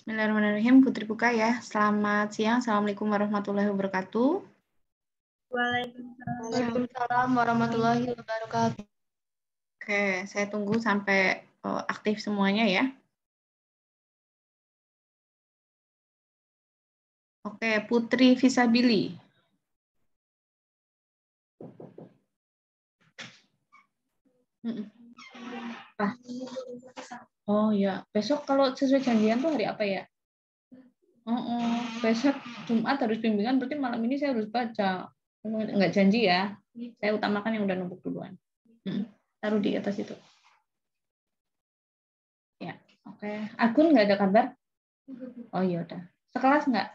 Bismillahirrahmanirrahim. Putri buka ya. Selamat siang. Assalamualaikum warahmatullahi wabarakatuh. Waalaikumsalam warahmatullahi wabarakatuh. Oke, saya tunggu sampai aktif semuanya ya. Oke, Putri Visabili. Oh ya, besok kalau sesuai janjian tuh hari apa ya? Besok Jumat harus bimbingan, berarti malam ini saya harus baca. Nggak janji ya. Saya utamakan yang udah numpuk duluan. Taruh di atas itu. Ya, oke. Agun nggak ada kabar? Oh iya udah. Sekelas nggak?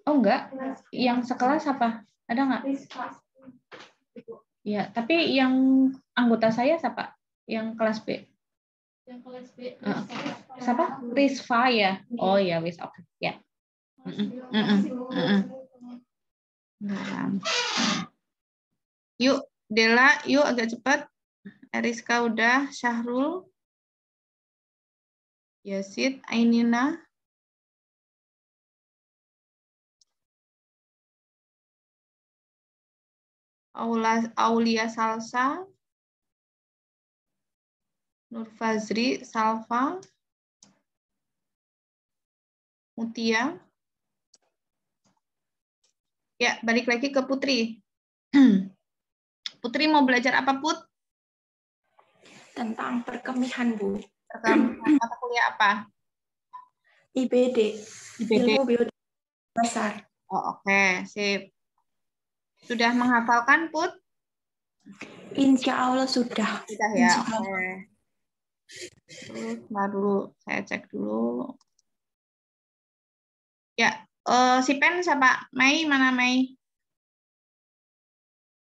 Oh enggak. Yang sekelas apa? Ada nggak? Ya, tapi yang anggota saya siapa? Yang kelas B? Yang kelas B. Siapa? Rizva ya. Oh ya, wis oke. Ya. Yuk, Dela, yuk agak cepat. Eriska udah, Syahrul, Yasid, Ainina, Aulia Salsa, Nur Fazri, Salva, Mutia. Ya, balik lagi ke Putri. Putri mau belajar apa, Put? Tentang perkemihan, Bu. Perkemihan mata kuliah apa? IBD. Ilmu biologi dasar. Oh, oke, sip. Sudah menghafalkan, Put? Insya Allah sudah. Sudah ya, oke. Terus, dulu saya cek dulu. Ya, si Pen siapa? Mei, mana Mei?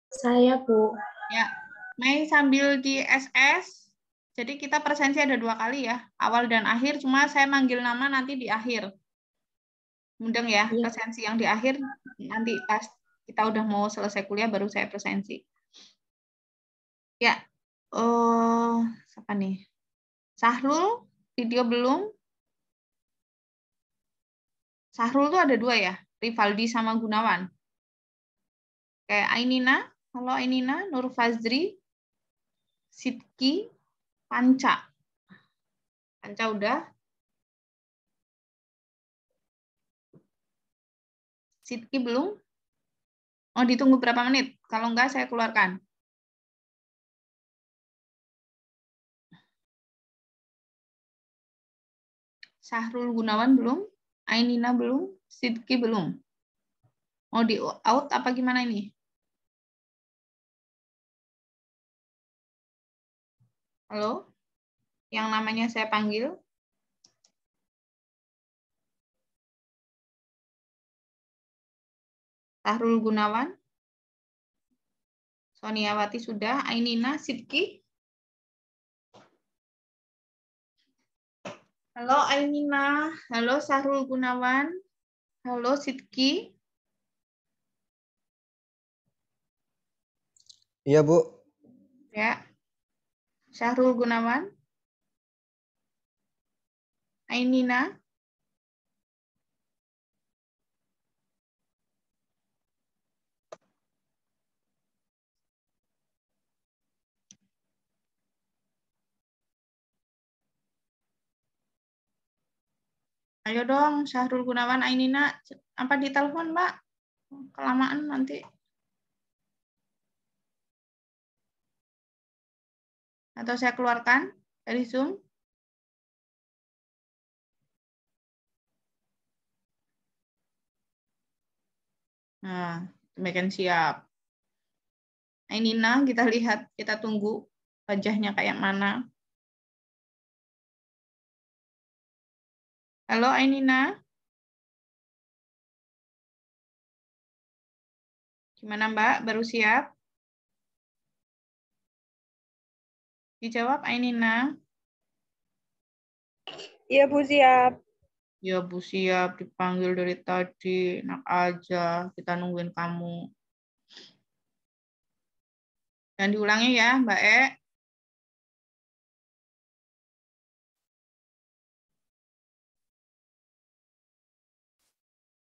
Saya, Bu. Ya, Mei sambil di SS. Jadi kita presensi ada 2 kali ya, awal dan akhir. Cuma saya manggil nama nanti di akhir. Mudeng ya, presensi yang di akhir nanti pas kita udah mau selesai kuliah baru saya presensi. Ya, siapa nih? Sahrul, video belum? Sahrul tuh ada 2 ya, Rivaldi sama Gunawan. Kayak Ainina, halo Ainina, Nur Fazri, Sidki, Panca. Panca udah. Sidki belum? Oh, ditunggu berapa menit? Kalau enggak, saya keluarkan. Sahrul Gunawan belum? Ainina belum? Sidki belum? Mau di out apa gimana ini? Halo? Yang namanya saya panggil? Sahrul Gunawan? Soniawati sudah? Ainina? Sidki? Halo Ainina? Halo Sahrul Gunawan? Halo Sidki? Iya, Bu. Ya. Syahrul Gunawan? Ainina? Ayo dong, Syahrul Gunawan, Ainina. Apa di telepon, Mbak? Kelamaan nanti. Atau saya keluarkan dari Zoom? Nah, demikian siap. Ainina, kita lihat, kita tunggu wajahnya kayak mana. Halo Ainina. Gimana Mbak, baru siap? Dijawab Ainina. Iya Bu, siap. Ya Bu siap, dipanggil dari tadi. Enak aja, kita nungguin kamu. Dan diulangi ya Mbak E.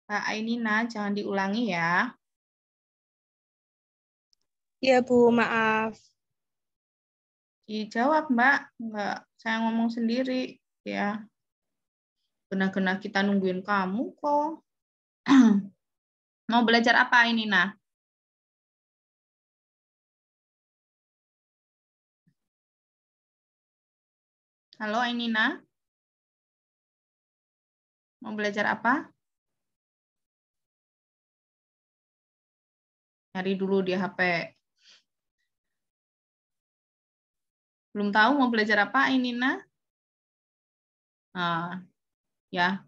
Kak Ainina, jangan diulangi ya. Iya, Bu, maaf. Dijawab, Mbak. Enggak, saya ngomong sendiri. Ya, benar-benar kita nungguin kamu kok. Mau belajar apa ini, Nah? Halo, Ainina. Mau belajar apa? Cari dulu di HP. Belum tahu mau belajar apa, Ainina? Nah, ya.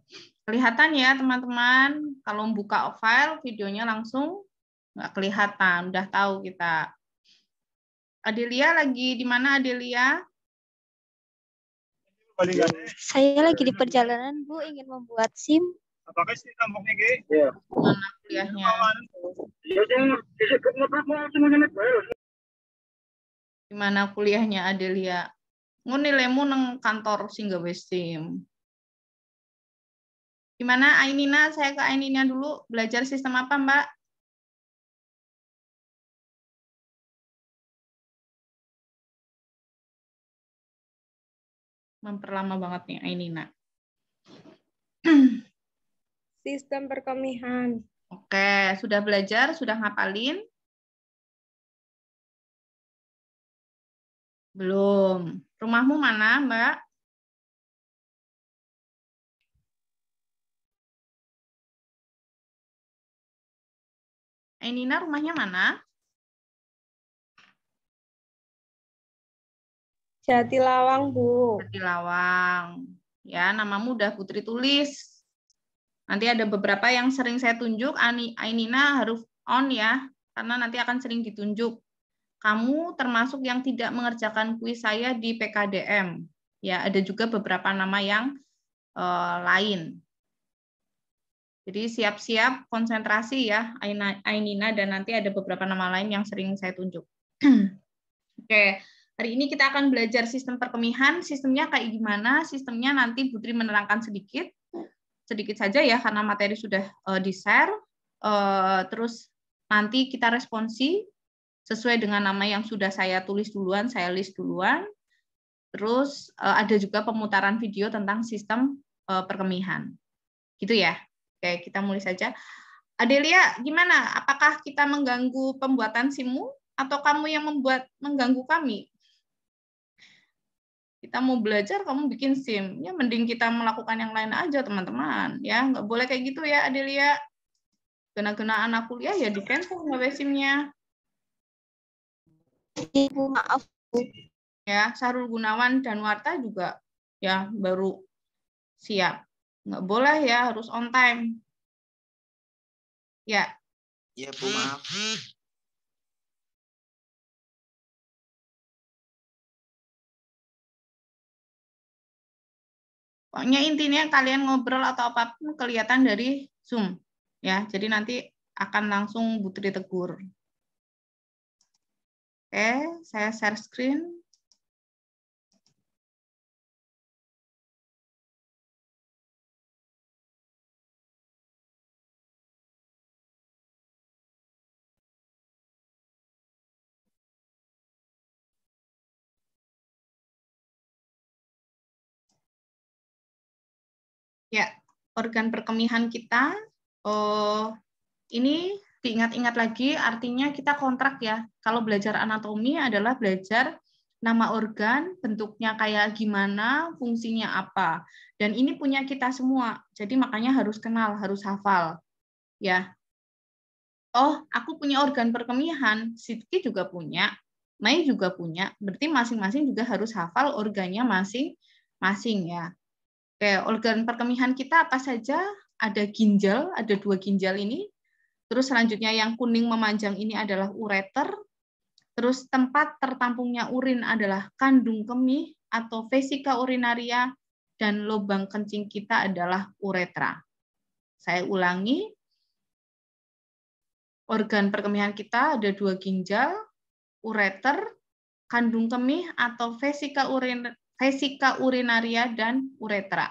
Kelihatan ya, teman-teman. Kalau buka file, videonya langsung nggak kelihatan. Udah tahu kita. Adelia lagi di mana, Adelia? Saya lagi di perjalanan, Bu, ingin membuat SIM. Mana kuliahnya? Gimana kuliahnya, Adelia? Ngunilemu nang kantor sing gawe SIM. Gimana Ainina? Saya ke Ainina dulu. Belajar sistem apa, Mbak? Memperlama banget nih Ainina. Sistem perkemihan. Oke, sudah belajar? Sudah ngapalin? Belum. Rumahmu mana, Mbak? Ainina rumahnya mana? Jatilawang, Bu. Jatilawang. Ya, namamu udah Putri tulis. Nanti ada beberapa yang sering saya tunjuk. Ainina harus on ya, karena nanti akan sering ditunjuk. Kamu termasuk yang tidak mengerjakan kuis saya di PKDM. Ya, ada juga beberapa nama yang lain. Jadi siap-siap konsentrasi ya, Ainina, dan nanti ada beberapa nama lain yang sering saya tunjuk. Oke, hari ini kita akan belajar sistem perkemihan. Sistemnya kayak gimana? Sistemnya nanti Putri menerangkan sedikit saja ya, karena materi sudah di-share. Terus nanti kita responsi sesuai dengan nama yang sudah saya tulis duluan, saya list duluan. Terus ada juga pemutaran video tentang sistem perkemihan. Gitu ya. Oke, kita mulai saja. Adelia, gimana? Apakah kita mengganggu pembuatan SIM-mu atau kamu yang mengganggu kami? Kita mau belajar, kamu bikin SIM. Ya, mending kita melakukan yang lain aja, teman-teman. Ya, nggak boleh kayak gitu ya, Adelia. Gena-gena anak kuliah ya di-cancel nggak SIM-nya. Ibu, maaf, Bu. Ya, Sahrul Gunawan dan Warta juga ya baru siap. Nggak boleh ya, harus on time. Ya. Iya, Bu, maaf. Pokoknya intinya kalian ngobrol atau apapun kelihatan dari Zoom. Ya, jadi nanti akan langsung Putri tegur. Oke, saya share screen. Ya, organ perkemihan kita, ini diingat-ingat lagi, artinya kita kontrak ya. Kalau belajar anatomi adalah belajar nama organ, bentuknya kayak gimana, fungsinya apa. Dan ini punya kita semua, jadi makanya harus kenal, harus hafal. Ya. Oh, aku punya organ perkemihan, Sidki juga punya, Mai juga punya, berarti masing-masing juga harus hafal organnya masing-masing ya. Oke, organ perkemihan kita apa saja? Ada ginjal, ada 2 ginjal ini. Terus selanjutnya yang kuning memanjang ini adalah ureter. Terus tempat tertampungnya urin adalah kandung kemih atau vesika urinaria. Dan lubang kencing kita adalah uretra. Saya ulangi. Organ perkemihan kita ada 2 ginjal, ureter, kandung kemih atau vesika urinaria dan uretra.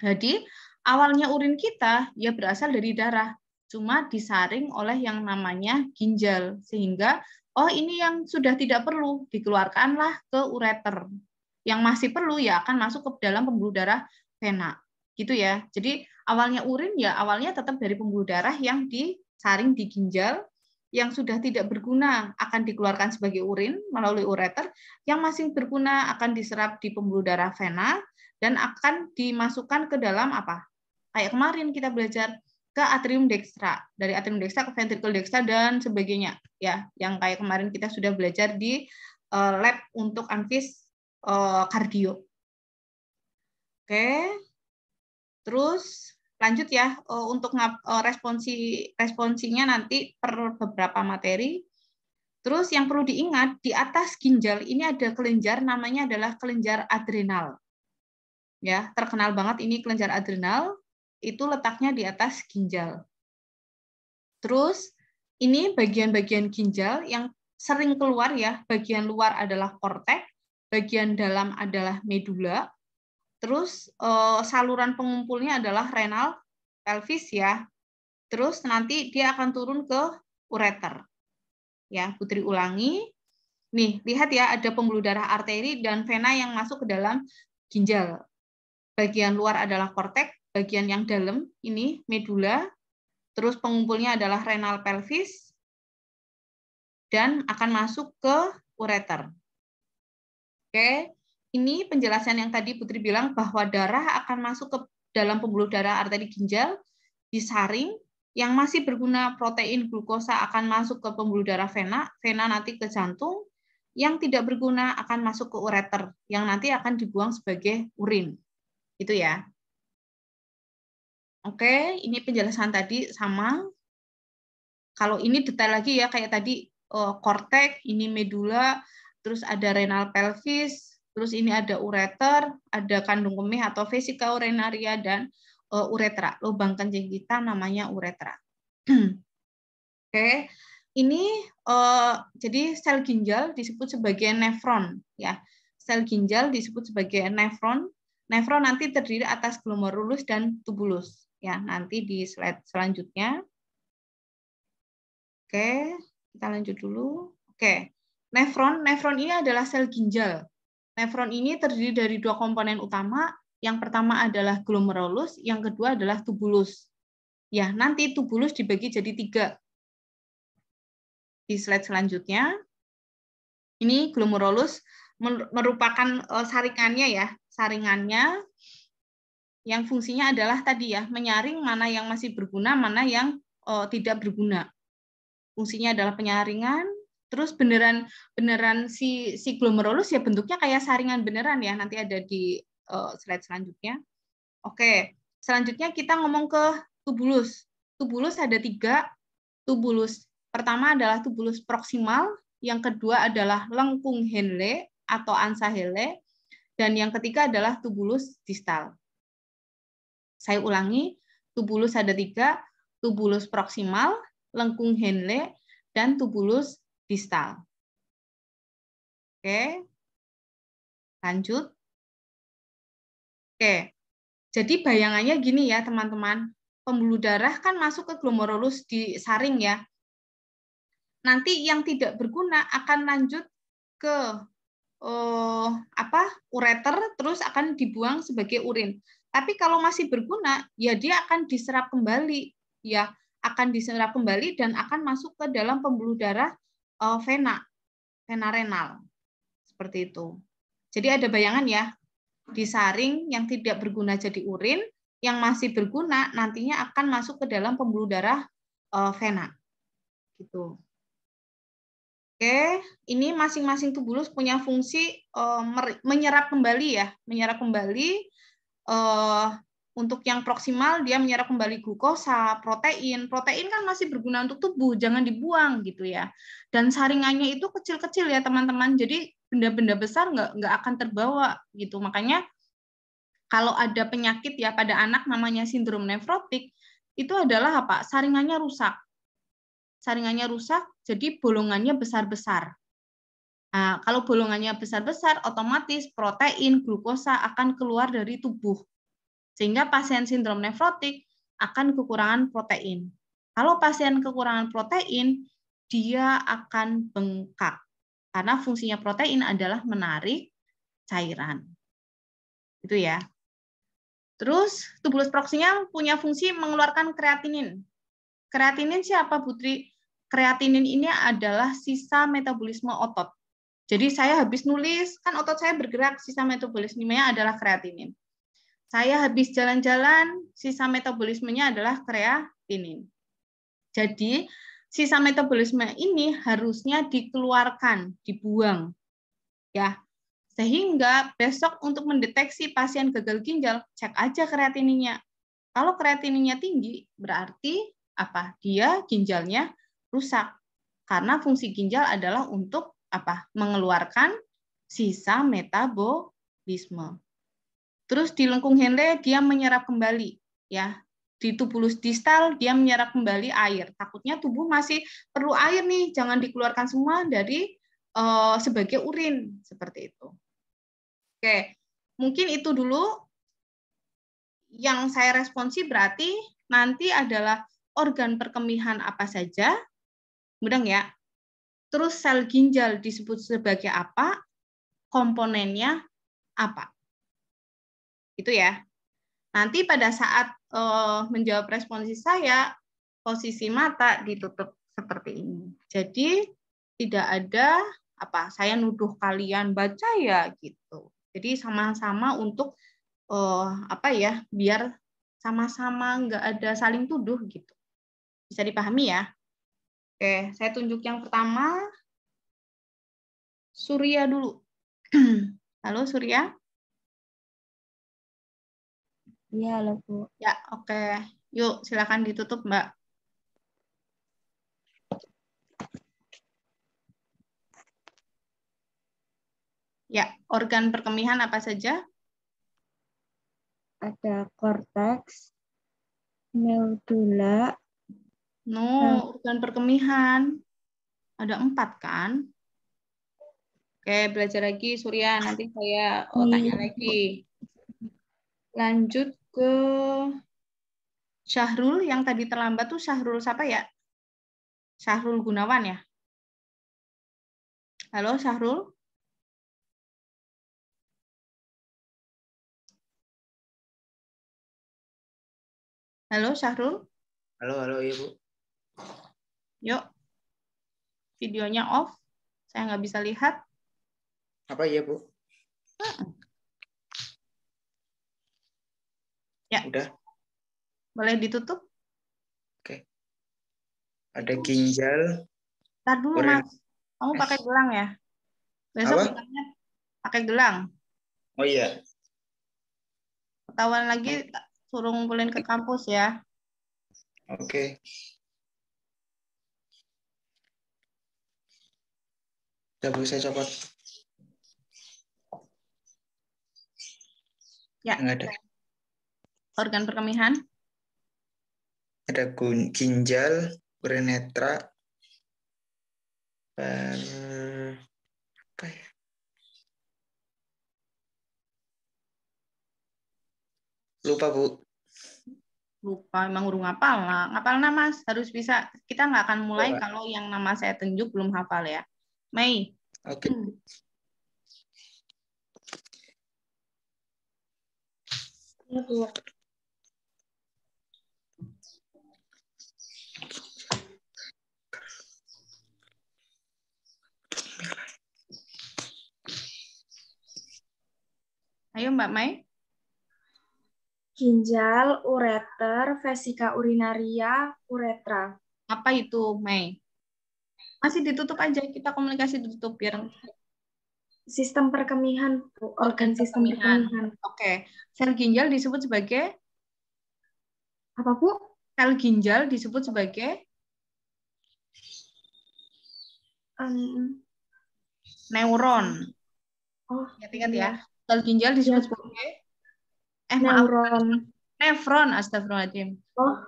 Jadi awalnya urin kita ya berasal dari darah, cuma disaring oleh yang namanya ginjal, sehingga oh ini yang sudah tidak perlu dikeluarkanlah ke ureter. Yang masih perlu ya akan masuk ke dalam pembuluh darah vena. Gitu ya. Jadi awalnya urin ya awalnya tetap dari pembuluh darah yang disaring di ginjal, yang sudah tidak berguna akan dikeluarkan sebagai urin melalui ureter, yang masih berguna akan diserap di pembuluh darah vena dan akan dimasukkan ke dalam apa? Kayak kemarin kita belajar ke atrium dextra, dari atrium dextra ke ventricle dextra dan sebagainya ya, yang kayak kemarin kita sudah belajar di lab untuk anfis kardio. Oke. Terus lanjut ya untuk responsinya nanti per beberapa materi. Terus yang perlu diingat di atas ginjal ini ada kelenjar namanya adalah kelenjar adrenal. Ya, terkenal banget ini kelenjar adrenal, itu letaknya di atas ginjal. Terus ini bagian-bagian ginjal yang sering keluar ya, bagian luar adalah korteks, bagian dalam adalah medula. Terus saluran pengumpulnya adalah renal pelvis ya. Terus nanti dia akan turun ke ureter. Ya, Putri ulangi. Nih, lihat ya ada pembuluh darah arteri dan vena yang masuk ke dalam ginjal. Bagian luar adalah korteks, bagian yang dalam ini medula. Terus pengumpulnya adalah renal pelvis dan akan masuk ke ureter. Oke. Ini penjelasan yang tadi Putri bilang bahwa darah akan masuk ke dalam pembuluh darah arteri ginjal, disaring, yang masih berguna protein glukosa akan masuk ke pembuluh darah vena, vena nanti ke jantung, yang tidak berguna akan masuk ke ureter, yang nanti akan dibuang sebagai urin. Itu ya. Oke, ini penjelasan tadi sama. Kalau ini detail lagi ya, kayak tadi korteks, ini medula, terus ada renal pelvis, terus ini ada ureter, ada kandung kemih atau vesika urinaria, dan uretra. Lubang kencing kita namanya uretra. Oke, ini jadi sel ginjal disebut sebagai nefron. Ya, sel ginjal disebut sebagai nefron. Nefron nanti terdiri atas glomerulus dan tubulus. Ya, nanti di slide selanjutnya. Oke, kita lanjut dulu. Oke, nefron ini adalah sel ginjal. Nefron ini terdiri dari dua komponen utama. Yang pertama adalah glomerulus, yang kedua adalah tubulus. Ya, nanti tubulus dibagi jadi 3. Di slide selanjutnya, ini glomerulus merupakan saringannya ya, saringannya yang fungsinya adalah tadi ya, menyaring mana yang masih berguna, mana yang tidak berguna. Fungsinya adalah penyaringan. Terus beneran si glomerulus ya bentuknya kayak saringan beneran ya, nanti ada di slide selanjutnya. Oke, selanjutnya kita ngomong ke tubulus. Tubulus ada 3 tubulus. Pertama adalah tubulus proksimal, yang kedua adalah lengkung Henle atau ansa Henle, dan yang ketiga adalah tubulus distal. Saya ulangi, tubulus ada 3, tubulus proksimal, lengkung Henle, dan tubulus distal. Oke, lanjut. Oke, jadi bayangannya gini ya teman-teman, pembuluh darah kan masuk ke glomerulus disaring ya. Nanti yang tidak berguna akan lanjut ke ureter, terus akan dibuang sebagai urin. Tapi kalau masih berguna, ya dia akan diserap kembali, ya akan diserap kembali dan akan masuk ke dalam pembuluh darah vena renal, seperti itu. Jadi ada bayangan ya, disaring yang tidak berguna jadi urin, yang masih berguna nantinya akan masuk ke dalam pembuluh darah vena. Gitu. Oke, ini masing-masing tubulus punya fungsi menyerap kembali ya, menyerap kembali. Untuk yang proksimal dia menyerap kembali glukosa, protein. Protein kan masih berguna untuk tubuh, jangan dibuang gitu ya. Dan saringannya itu kecil-kecil ya teman-teman. Jadi benda-benda besar nggak akan terbawa gitu. Makanya kalau ada penyakit ya pada anak namanya sindrom nefrotik, itu adalah apa? Saringannya rusak. Saringannya rusak, jadi bolongannya besar-besar. Nah, kalau bolongannya besar-besar, otomatis protein, glukosa akan keluar dari tubuh. Sehingga pasien sindrom nefrotik akan kekurangan protein. Kalau pasien kekurangan protein, dia akan bengkak. Karena fungsinya protein adalah menarik cairan. Itu ya. Terus tubulus proksinya punya fungsi mengeluarkan kreatinin. Kreatinin siapa, Putri? Kreatinin ini adalah sisa metabolisme otot. Jadi saya habis nulis, kan otot saya bergerak, sisa metabolismenya adalah kreatinin. Saya habis jalan-jalan, sisa metabolismenya adalah kreatinin. Jadi sisa metabolisme ini harusnya dikeluarkan, dibuang. Ya. Sehingga besok untuk mendeteksi pasien gagal ginjal, cek aja kreatininnya. Kalau kreatininnya tinggi, berarti apa? Dia ginjalnya rusak. Karena fungsi ginjal adalah untuk apa? Mengeluarkan sisa metabolisme. Terus di lengkung Henle dia menyerap kembali, ya. Di tubulus distal dia menyerap kembali air. Takutnya tubuh masih perlu air nih, jangan dikeluarkan semua dari sebagai urin seperti itu. Oke, mungkin itu dulu yang saya responsi. Berarti nanti adalah organ perkemihan apa saja, mudeng ya. Terus sel ginjal disebut sebagai apa, komponennya apa. Itu ya. Nanti pada saat menjawab responsi saya, posisi mata ditutup seperti ini. Jadi tidak ada apa, saya nuduh kalian baca ya gitu. Jadi sama-sama untuk apa ya, biar sama-sama nggak ada saling tuduh gitu. Bisa dipahami ya? Oke, saya tunjuk yang pertama. Surya dulu. Halo Surya? Iya, halo Bu. Ya, oke. Yuk, silakan ditutup, Mbak. Ya, organ perkemihan apa saja? Ada korteks, medulla, Organ perkemihan. Ada 4 kan? Oke, belajar lagi Surya. Nanti saya tanya lagi. Lanjut ke Syahrul. Yang tadi terlambat tuh Syahrul siapa ya? Syahrul Gunawan ya? Halo Syahrul? Halo Syahrul? Halo, ya Bu. Yuk. Videonya off. Saya nggak bisa lihat. Apa ya Bu? Ya. Udah. Boleh ditutup? Oke. Ada ginjal. Ntar dulu Mas. Kamu pakai gelang ya? Besok bilangnya pakai gelang. Oh iya. Ketahuan lagi suruh ngumpulin ke kampus ya. Oke. Udah Bu, saya copot. Ya. Nggak ada. Organ perkemihan. Ada ginjal, uretra, apa ya? Lupa Bu. Lupa, emang urung ngapal lah. Ngapal nama Mas, harus bisa. Kita nggak akan mulai kalau yang nama saya tunjuk belum hafal ya. Mei. Oke. Ya, Bu. Ayo Mbak Mei. Ginjal, ureter, vesika urinaria, uretra. Apa itu Mei? Masih ditutup aja, kita komunikasi ditutup biar Sistem perkemihan, Bu. Organ sistem perkemihan. Oke. Sel ginjal disebut sebagai Apa, Bu? sel ginjal disebut sebagai neuron. Oh, Ingat-ingat ya. Sel ginjal disebut sebagai neuron. Nefron, astagfirullahaladzim. Oh,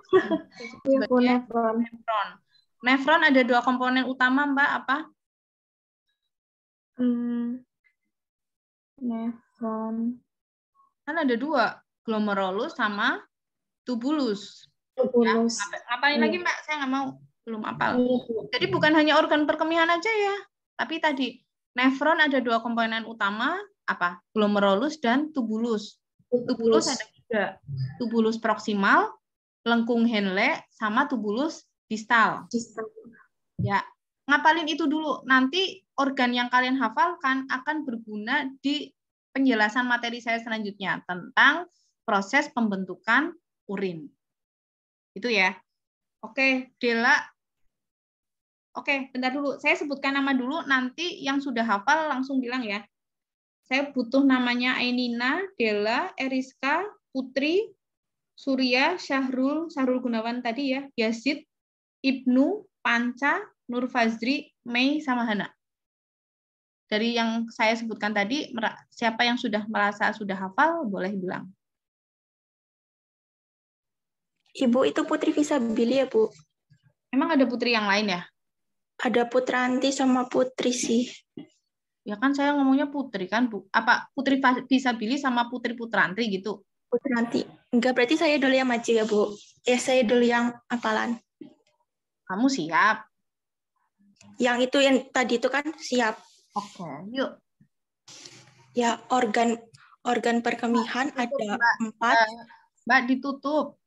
iya Bu, nefron. Nefron ada 2 komponen utama, Mbak. Apa? Nefron. Kan ada 2. glomerulus sama tubulus. Ya, Tubulus. ngapain Iya. lagi Mbak? Saya nggak mau, belum hafal. Iya, Bu. Jadi bukan hanya organ perkemihan aja ya, tapi tadi nefron ada 2 komponen utama, apa? Glomerulus dan tubulus. Tubulus ada 3, tubulus proksimal, lengkung Henle, sama tubulus distal. Ya, ngapalin itu dulu. Nanti organ yang kalian hafalkan akan berguna di penjelasan materi saya selanjutnya tentang proses pembentukan urin. Itu ya. Oke, Dela. Oke, bentar dulu. Saya sebutkan nama dulu, nanti yang sudah hafal langsung bilang ya. Saya butuh namanya Ainina, Dela, Eriska, Putri, Surya, Syahrul Gunawan tadi ya, Yazid, Ibnu, Panca, Nur Fazri, Mei, sama Hana. Dari yang saya sebutkan tadi, siapa yang sudah merasa sudah hafal, boleh bilang. Ibu itu Putri Visabili ya, Bu? Emang ada putri yang lain ya? Ada Putranti sama Putri sih. Ya kan saya ngomongnya putri kan, Bu. Apa Putri Visabili sama Putri Putranti gitu? Putranti. Enggak, berarti saya dulu yang maju ya, Bu? Ya, saya dulu yang hafalan. Kamu siap? Yang itu yang tadi itu kan siap. Oke, yuk. Ya, organ perkemihan ada 4. Mbak ditutup.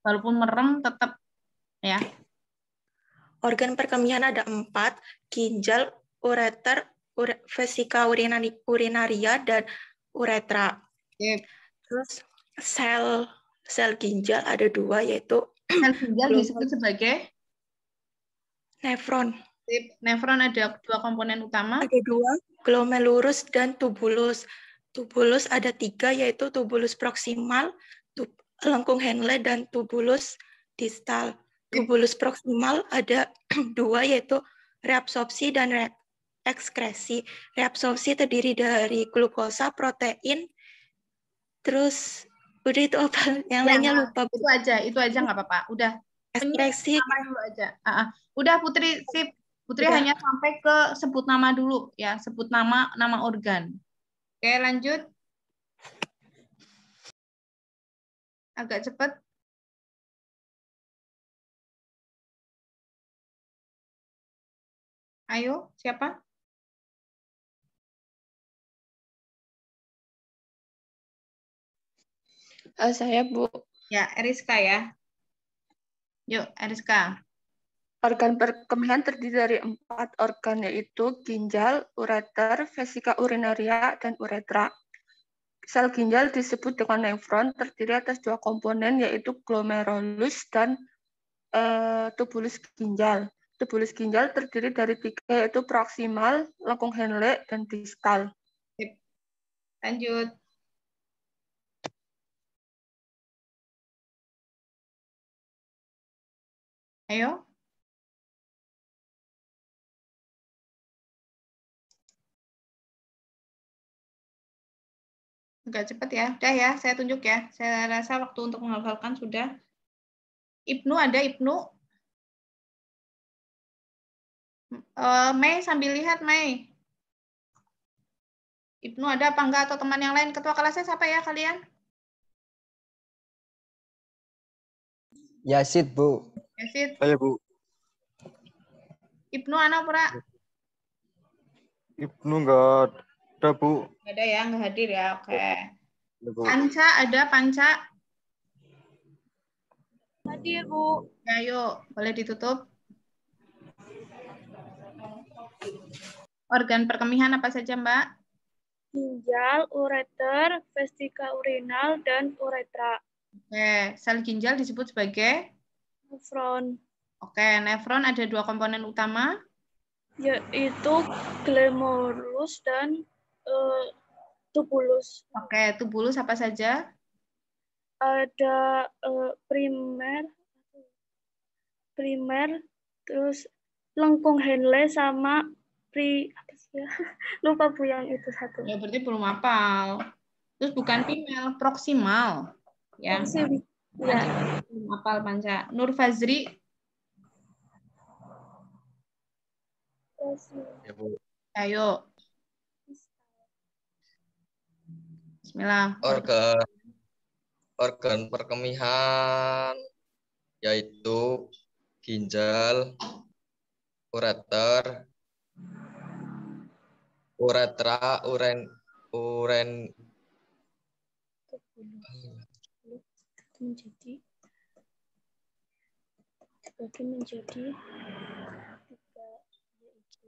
Walaupun merem tetap ya. Organ perkemihan ada 4, ginjal, ureter, vesika urinaria, dan uretra. Oke. Terus sel ginjal ada 2, yaitu Sel ginjal disebut sebagai nefron. Nefron ada 2 komponen utama. Ada 2, glomerulus dan tubulus. Tubulus ada 3, yaitu tubulus proksimal, lengkung Henle, dan tubulus distal. Tubulus proksimal ada 2, yaitu reabsorpsi dan ekskresi. Reabsorpsi terdiri dari glukosa, protein, terus udah itu apa? Yang lainnya lupa. Itu aja nggak apa-apa. Udah. Ekskresi. Nama dulu aja. Udah Putri, sip. Putri Udah. hanya sampai ke sebut nama dulu ya, sebut nama organ. Oke, lanjut. Agak cepat. Ayo, siapa? Saya, Bu. Ya, Eriska ya. Yuk, Eriska. Organ perkemihan terdiri dari 4 organ, yaitu ginjal, ureter, vesika urinaria, dan uretra. Sel ginjal disebut dengan nefron, terdiri atas 2 komponen, yaitu glomerulus dan tubulus ginjal. Tubulus ginjal terdiri dari 3, yaitu proksimal, lengkung Henle, dan distal. Lanjut. Ayo. Agak cepat ya. Udah ya, saya tunjuk ya. Saya rasa waktu untuk menghafalkan sudah. Ibnu ada, Ibnu? Mei, sambil lihat, Mei. Ibnu ada apa enggak? Atau teman yang lain? Ketua kelasnya siapa ya kalian? Yazid, Bu. Yazid. Saya, Bu. Ibnu ana pura? Ibnu enggak ada, Bu. Nggak ada ya, nggak hadir ya. Oke. Ya, Bu. Panca ada, Panca? Hadir, Bu. Ya, yuk. Boleh ditutup. Organ perkemihan apa saja, Mbak? Ginjal, ureter, vesika urinal, dan uretra. Oke. Sel ginjal disebut sebagai? Nefron, Oke. Nefron ada 2 komponen utama. yaitu glomerulus dan tubulus. Oke. Tubulus apa saja? Ada primer, terus lengkung Henle sama apa sih ya? Lupa, Bu, yang itu satu. Ya, berarti belum hafal. Terus bukan primer, proksimal. Ya. Ya. Belum hafal, Panca. Nur Fazri? Ya, Bu. Ayo. Bismillah. organ perkemihan yaitu ginjal, ureter, uretra, menjadi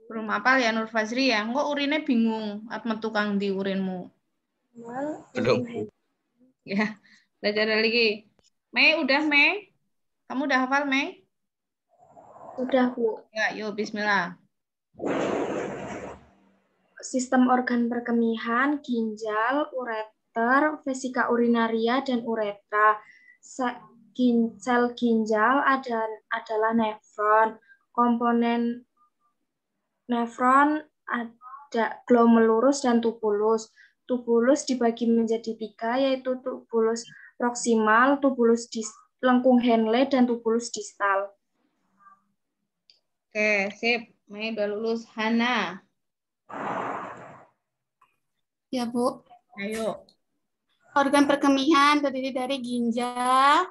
Belum hafal ya Nur Fazri ya? Kok urinnya bingung? Apa tukang di urinmu? belum. Ya, belajar lagi. Mei, udah Mei? Kamu udah hafal Mei? Udah, Bu. Ya, yuk Bismillah. Sistem organ perkemihan, ginjal, ureter, vesika urinaria, dan uretra. Sel ginjal adalah nefron. Komponen nefron ada glomerulus dan tubulus. Tubulus dibagi menjadi 3, yaitu tubulus proksimal, tubulus lengkung Henle, dan tubulus distal. Oke, sip. Mei udah lulus. Hana. Ya, Bu. Ayo. Organ perkemihan terdiri dari ginjal,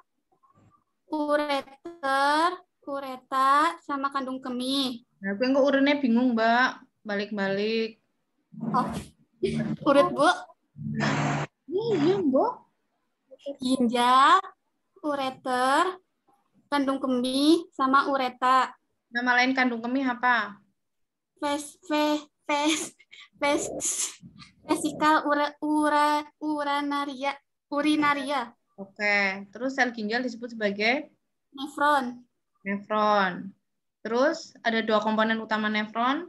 ureter, ureta, sama kandung kemih. Nah, gue kok urinnya bingung, Mbak. Balik-balik. Oh, urut, Bu. Iya, Mbak. Ginjal, ureter, kandung kemih, sama ureta. Nama lain kandung kemih apa? Vesikal urinaria. Oke, terus sel ginjal disebut sebagai Nefron. nefron. Terus ada 2 komponen utama nefron.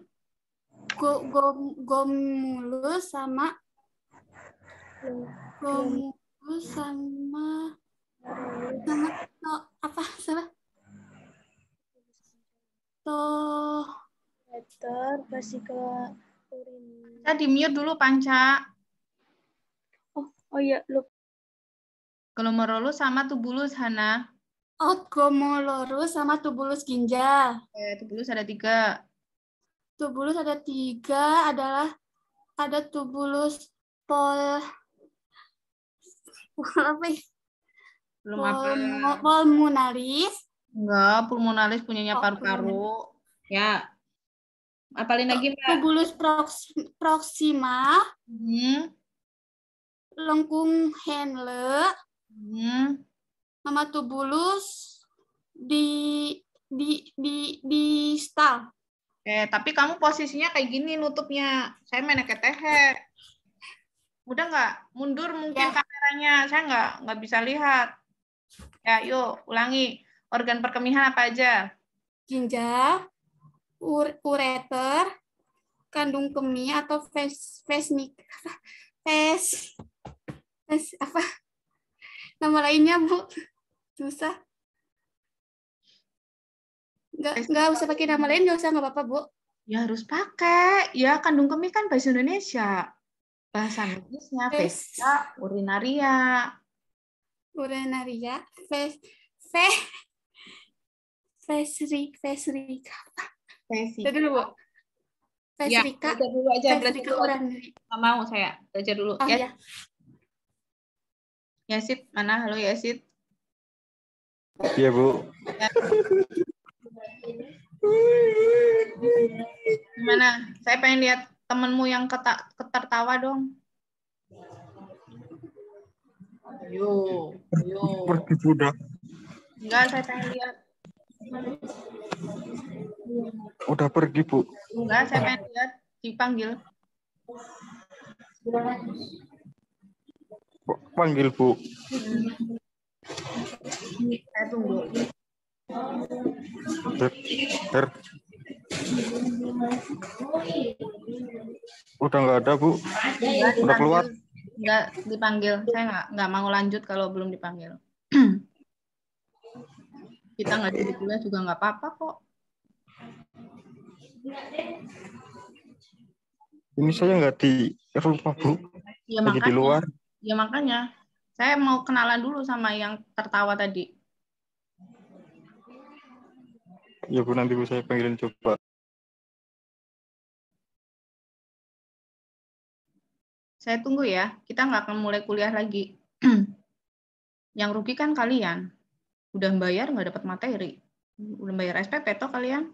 Gomulus sama apa salah? Vesika urin. Kita di-mute dulu, Panca. Oh iya, lupa. Glomerulus sama tubulus, Hana. Glomerulus sama tubulus ginjal. Tubulus ada 3. Tubulus ada 3, ada tubulus pulmonalis. Enggak, pulmonalis punyanya paru-paru. Ya. Apalin lagi, Mbak? Tubulus proksimal. Lengkung Henle. Sama tubulus distal. Tapi kamu posisinya kayak gini nutupnya. Saya main ketehe. Udah nggak? Mundur mungkin kameranya. Saya nggak bisa lihat. Ya, yuk ulangi. Organ perkemihan apa aja? Ginjal, ureter, kandung kemih atau apa? Nama lainnya, Bu. Susah. Nggak usah pakai nama lain, nggak usah, nggak apa-apa, Bu. Ya harus pakai. Ya, kandung kemih kan bahasa Indonesia. Bahasa Inggrisnya vesika urinaria. Urinaria, vesika. Dulu, Bu. Vesika. Ya, dulu aja. Vesika urinaria. Nggak mau saya. Belajar dulu. Oh, ya. Yasid, mana? Halo, Yasid. Iya, Bu. Ya. Gimana? Saya pengen lihat temenmu yang ketertawa dong. Ayo. Pergi sudah. Enggak, saya pengen lihat. Udah pergi, Bu. Enggak, saya pengen lihat. Dipanggil. Panggil, Bu. Saya tunggu. Udah nggak ada, Bu. Udah keluar. Enggak dipanggil. Saya nggak mau lanjut kalau belum dipanggil. Kita nggak jadi kuliah juga nggak apa-apa kok. Ini saya nggak di rumah, Bu. Ya, lagi di luar. Ya makanya. Saya mau kenalan dulu sama yang tertawa tadi. Ya, Bu, nanti Bu saya panggilin coba. Saya tunggu ya. Kita nggak akan mulai kuliah lagi. Yang rugi kan kalian. Udah bayar nggak dapat materi. Udah bayar SPP toh kalian.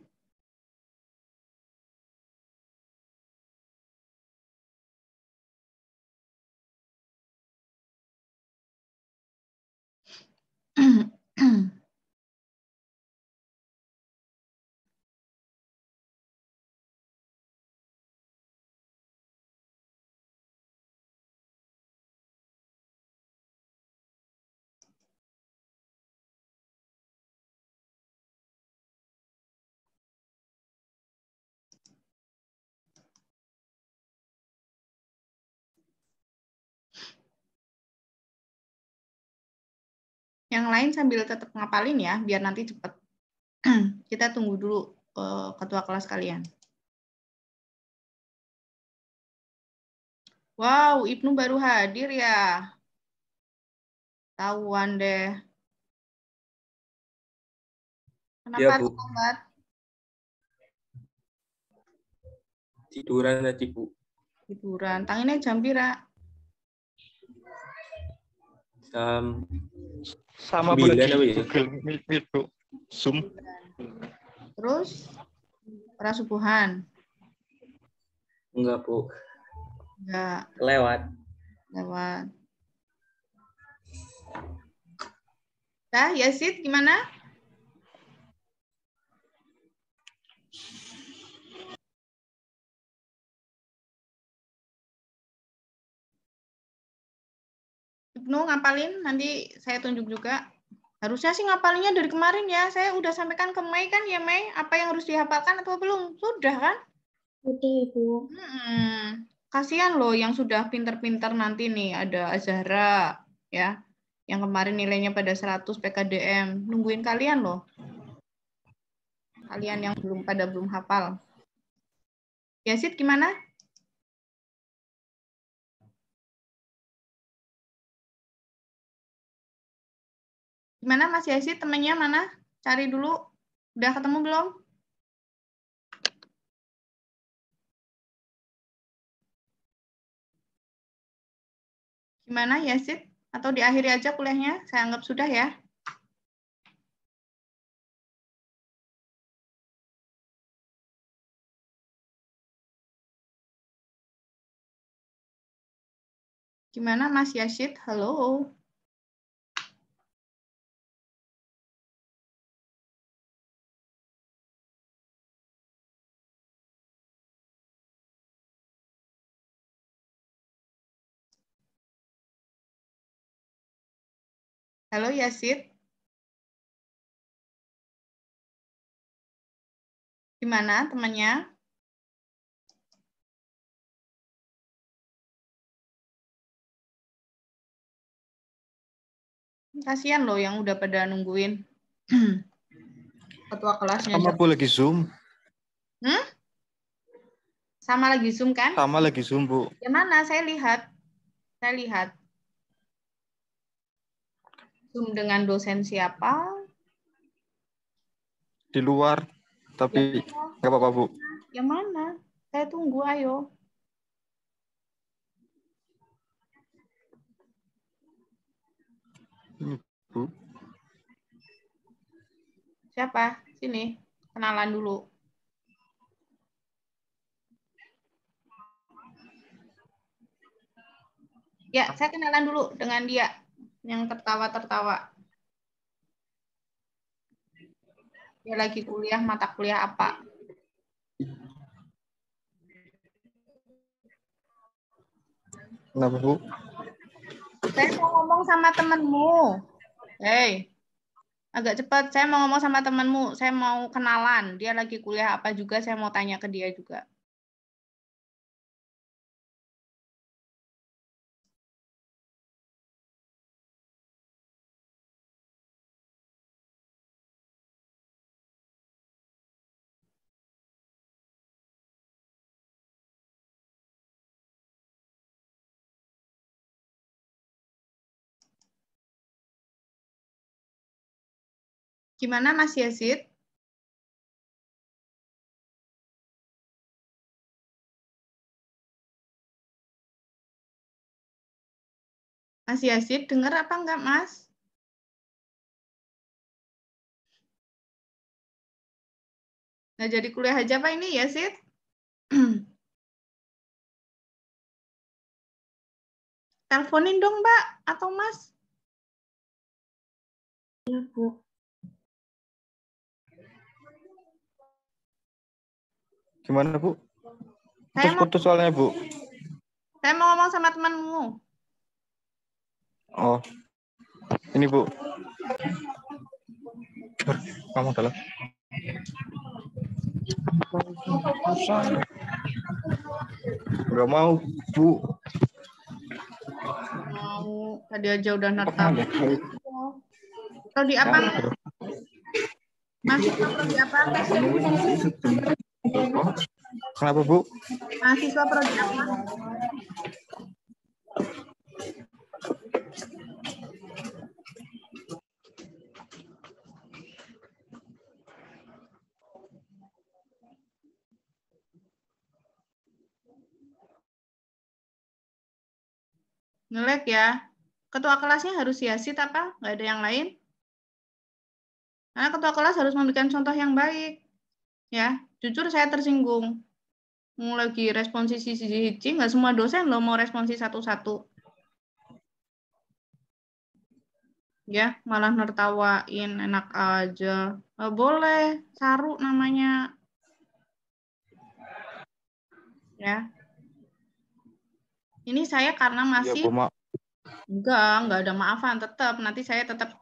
Yang lain sambil tetap ngapalin ya, biar nanti cepet. Kita tunggu dulu ketua kelas kalian. Wow, Ibnu baru hadir ya. Tahuan deh. Kenapa Ya, Bu. lambat? Tiduran tadi, Bu. Tiduran. Tangannya jam pira? Jam Sama Bu 9 lagi apa ya? Google Meet, Bu. Zoom. Terus prasubuhan? Enggak, Bu. Enggak. Lewat. Lewat. Nah, Yazid gimana? Ibnu ngapalin, nanti saya tunjuk juga. Harusnya sih ngapalinnya dari kemarin ya. Saya udah sampaikan ke Mei kan ya, Mei? Apa yang harus dihafalkan atau belum? Sudah kan? Oke, Bu. Kasihan loh yang sudah pinter-pinter nanti nih. Ada Azahra, ya. Yang kemarin nilainya pada 100 PKDM. Nungguin kalian loh. Kalian yang belum hafal. Yazid gimana? Gimana Mas Yazid, temennya mana? Cari dulu. Udah ketemu belum? Gimana Yazid? Atau diakhiri aja kuliahnya? Saya anggap sudah ya. Gimana Mas Yazid? Halo. Halo Yazid. Gimana temannya? Kasihan loh yang udah pada nungguin. Ketua kelasnya. Sama Bu lagi Zoom. Sama lagi Zoom kan? Sama lagi Zoom, Bu. Gimana? Saya lihat. Zoom dengan dosen siapa? Di luar, tapi nggak apa-apa, Bu. Yang mana? Saya tunggu, ayo. Bu. Siapa? Sini, kenalan dulu. Ya, saya kenalan dulu dengan dia yang tertawa-tertawa. Dia lagi kuliah, mata kuliah apa? Kenapa, Bu? Saya mau ngomong sama temenmu. Hei, agak cepat. Saya mau ngomong sama temenmu. Saya mau kenalan. Dia lagi kuliah apa juga, saya mau tanya ke dia juga. Gimana Mas Yazid? Mas Yazid, dengar apa enggak, Mas? Nggak jadi kuliah aja Pak ini ya, Sid? Teleponin dong, Mbak atau Mas. Iya, Bu. Gimana, Bu? Saya mau, Putus-putus soalnya, Bu. saya mau ngomong sama temanmu. Oh. Ini, Bu. Kamu dalam. Enggak mau, Bu. Mau. Tadi aja udah nertawa. Prodi apa? Mahasiswa prodi apa? Kenapa, Bu? Mahasiswa prodi apa? Ngelek ya. Ketua kelasnya harus Yasid apa? Nggak ada yang lain? Karena ketua kelas harus memberikan contoh yang baik. Ya, jujur saya tersinggung. Mau lagi responsi sisi nggak semua dosen loh mau responsi satu-satu. Ya, malah nertawain, enak aja. Nggak boleh, saru namanya. Ya. Ini saya karena masih... Ya, Enggak ada maafan. Tetap, nanti saya tetap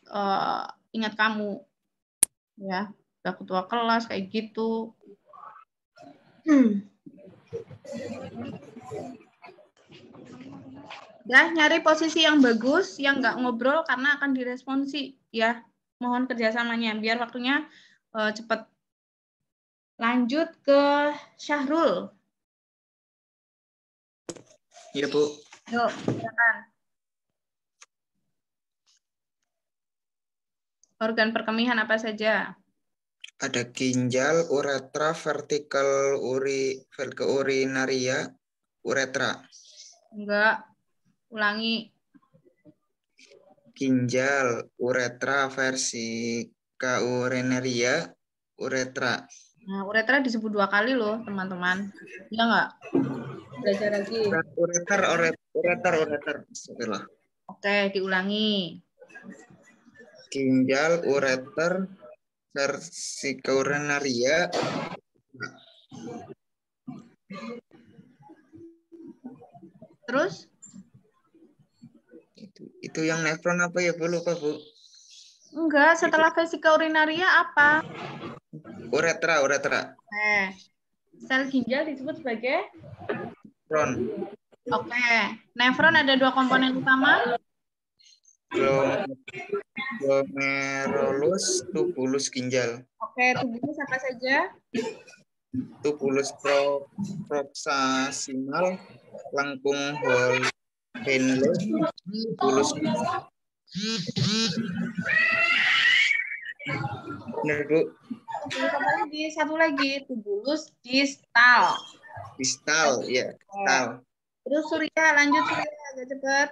ingat kamu. Ya, udah ketua kelas kayak gitu. Ya, nyari posisi yang bagus, yang nggak ngobrol karena akan diresponsi. Ya, mohon kerjasamanya biar waktunya cepat. Lanjut ke Syahrul. Iya, Bu. Yuk, silakan. Organ perkemihan apa saja? Ada ginjal, uretra, vertikal urinaria, uretra. Enggak. Ulangi. Ginjal, uretra, versika urinaria, uretra. Nah, uretra disebut 2 kali loh, teman-teman. Iya enggak? Belajar lagi. Ureter. Setelah. Oke, diulangi. Ginjal, ureter, versika urinaria. Terus? Itu yang nefron apa ya, Bu? Lupa, Bu. Enggak, setelah vesika urinaria apa? Uretra. Sel ginjal disebut sebagai? Nefron. Oke. Nefron ada 2 komponen utama? Glomerulus, tubulus ginjal. Oke, tubulus apa saja? Tubulus proximal, lengkung Henle, tubulus. Benar, Bu. Satu lagi, tubulus distal. Distal, ya. Distal. Terus Surya, lanjut Surya, agak cepat.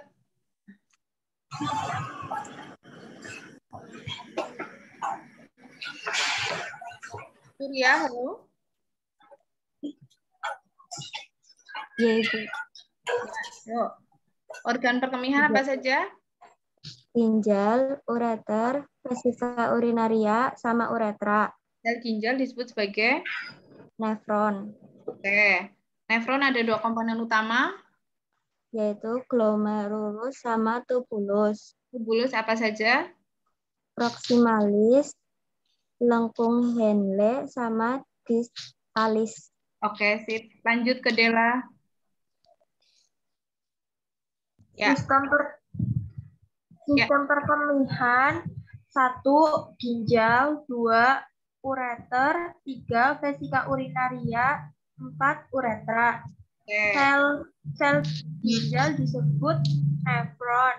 Surya, halo. Ya, Ibu. Yuk. Organ perkemihan apa saja? Ginjal, ureter, vesika urinaria, sama uretra. Sel ginjal disebut sebagai? Nefron. Oke. Nefron ada 2 komponen utama? Yaitu glomerulus sama tubulus. Tubulus apa saja? Proximalis, lengkung Henle, sama distalis. Oke, sip. Lanjut ke Dela. Ya. Sistem perkemihan 1 ginjal, 2 ureter, 3 vesika urinaria, 4 uretra. Sel ginjal disebut nefron.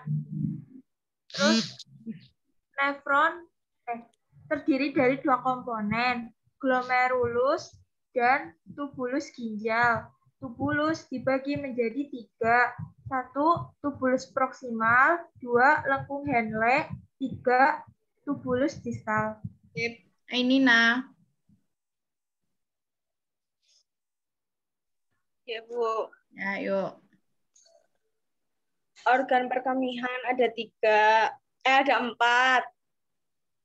Terus nefron terdiri dari 2 komponen, glomerulus dan tubulus ginjal. Tubulus dibagi menjadi 3. 1 tubulus proksimal, 2 lengkung Henle, 3 tubulus distal. Ini nah. Ya, Bu. Ya, yuk. Organ perkemihan ada 4.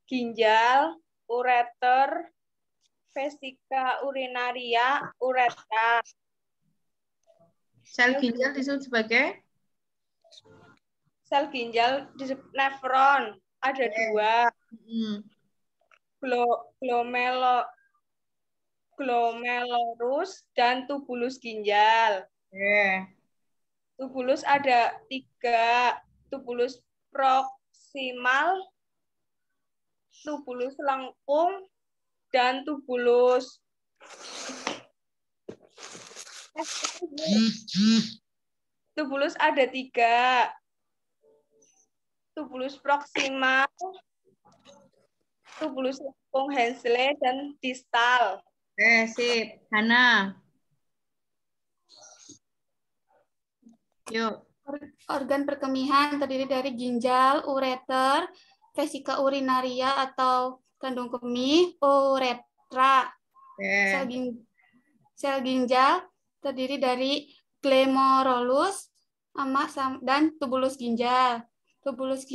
Ginjal, ureter, vesika urinaria, uretra. Sel ginjal disebut sebagai? Sel ginjal disebut nefron. Ada 2. Glomerulus dan tubulus ginjal. Tubulus ada 3. Tubulus proksimal, tubulus lengkung, dan tubulus ada 3. Tubulus proksimal, tubulus lengkung Henle, dan distal. Sip. Hana. Yuk. Organ perkemihan terdiri dari ginjal, ureter, vesika urinaria atau kandung kemih, uretra. Sel ginjal terdiri dari glomerulus dan tubulus ginjal. Tubulus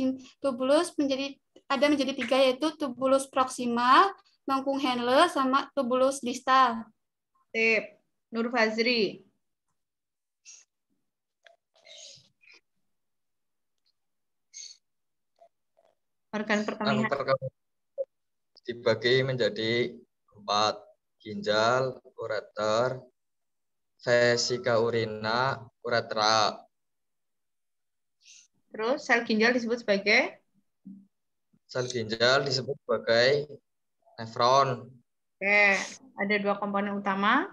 menjadi 3, yaitu tubulus proksimal, lengkung Henle, sama tubulus distal. Sip. Nur Fazri. Organ perkemihan dibagi menjadi 4. Ginjal, ureter, vesika urina, uretra. Terus sel ginjal disebut sebagai? Sel ginjal disebut sebagai nefron. Oke, ada 2 komponen utama.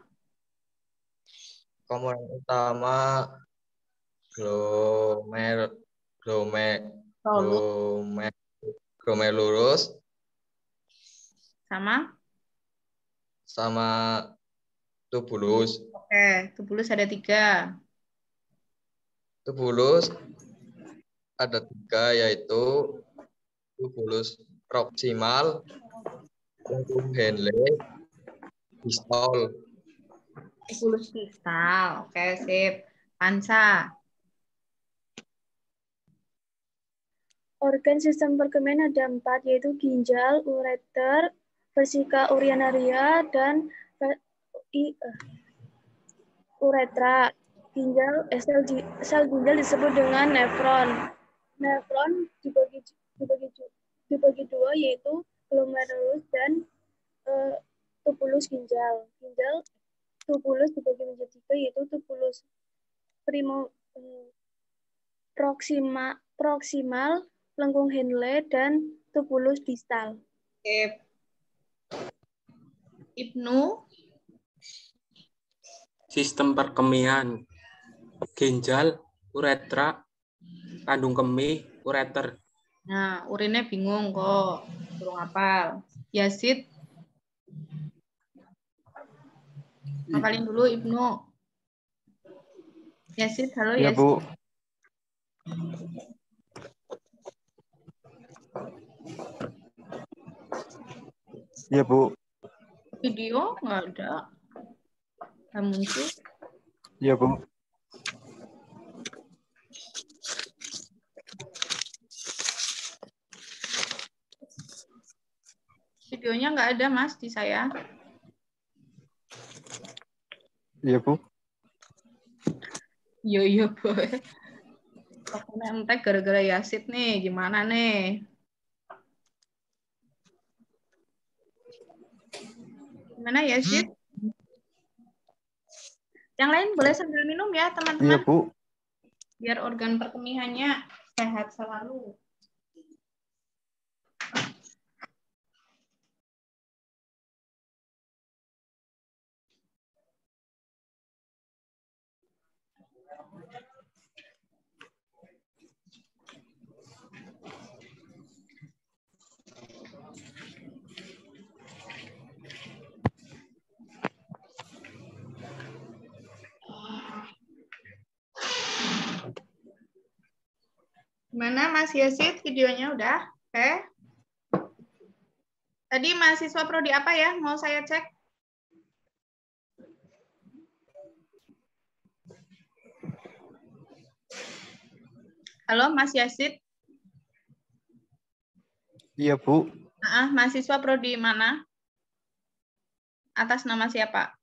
Komponen utama glomerulus sama tubulus. Oke, tubulus ada 3. Tubulus ada 3, yaitu tubulus proksimal, lengkung Henle, distal. Tubulus distal. Oke, sip. Pansa. Organ sistem perkemihan ada 4, yaitu ginjal, ureter, vesika urinaria, dan uretra. Sel ginjal disebut dengan nefron. Nefron dibagi 2, yaitu glomerulus dan tubulus ginjal. Tubulus dibagi menjadi 3, yaitu tubulus proksimal, lengkung Henle, dan tubulus distal. Ibnu. Sistem perkemihan ginjal, uretra, kandung kemih, ureter. Nah, urinnya bingung kok. Belum hafal. Yazid. Hafalin dulu Ibnu. Yazid, halo Ya, Yazid. Bu. Ya, Bu. Video nggak ada. Nggak muncul. Ya, Bu. Videonya nggak ada, Mas, di saya. Iya, Bu. Iya, Bu. Pokoknya entek gara-gara Yazid nih. Gimana nih? Gimana Yazid? Yang lain boleh sambil minum ya, teman-teman. Iya, Bu. Biar organ perkemihannya sehat selalu. Gimana Mas Yazid, videonya udah? Oke. Tadi mahasiswa prodi apa ya? Mau saya cek. Halo, Mas Yasid. Iya, Bu. Mahasiswa prodi mana? Atas nama siapa?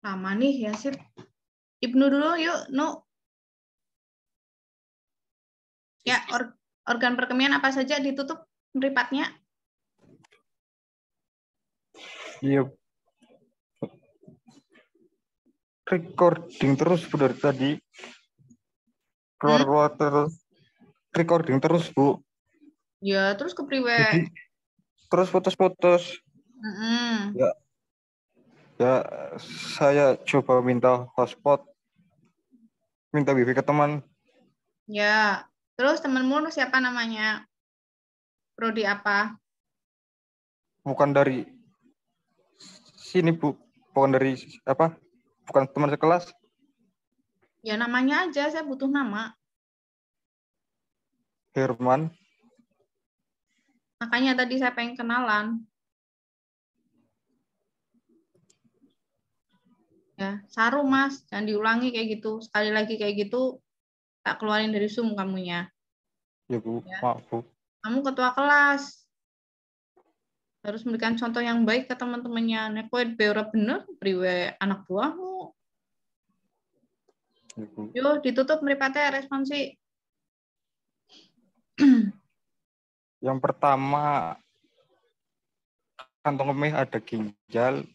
Lama nih, Yasid. Ibnu dulu, yuk, Nu. Ya, organ perkemihan apa saja ditutup mripatnya? Iya. Recording terus Bu dari tadi. Keluar terus. Recording terus, Bu. Ya, terus kepriwe? Jadi terus putus-putus. Ya, saya coba minta hotspot. Minta wifi ke teman. Ya, terus temenmu siapa namanya? Prodi apa? Bukan dari sini, Bu. Bukan dari apa? Bukan teman sekelas. Ya namanya aja, saya butuh nama. Herman. Makanya tadi saya pengen kenalan. Ya, saru Mas, jangan diulangi kayak gitu. Sekali lagi kayak gitu, tak keluarin dari Zoom kamunya. Ya, Bu. Ya. Maaf, Bu. Kamu ketua kelas. Harus memberikan contoh yang baik ke teman-temannya. Nek kowe beora bener, priwe anak buahmu. Ya, Bu. Yo, ditutup mripatnya responsi. Yang pertama, kantong kemih ada ginjal,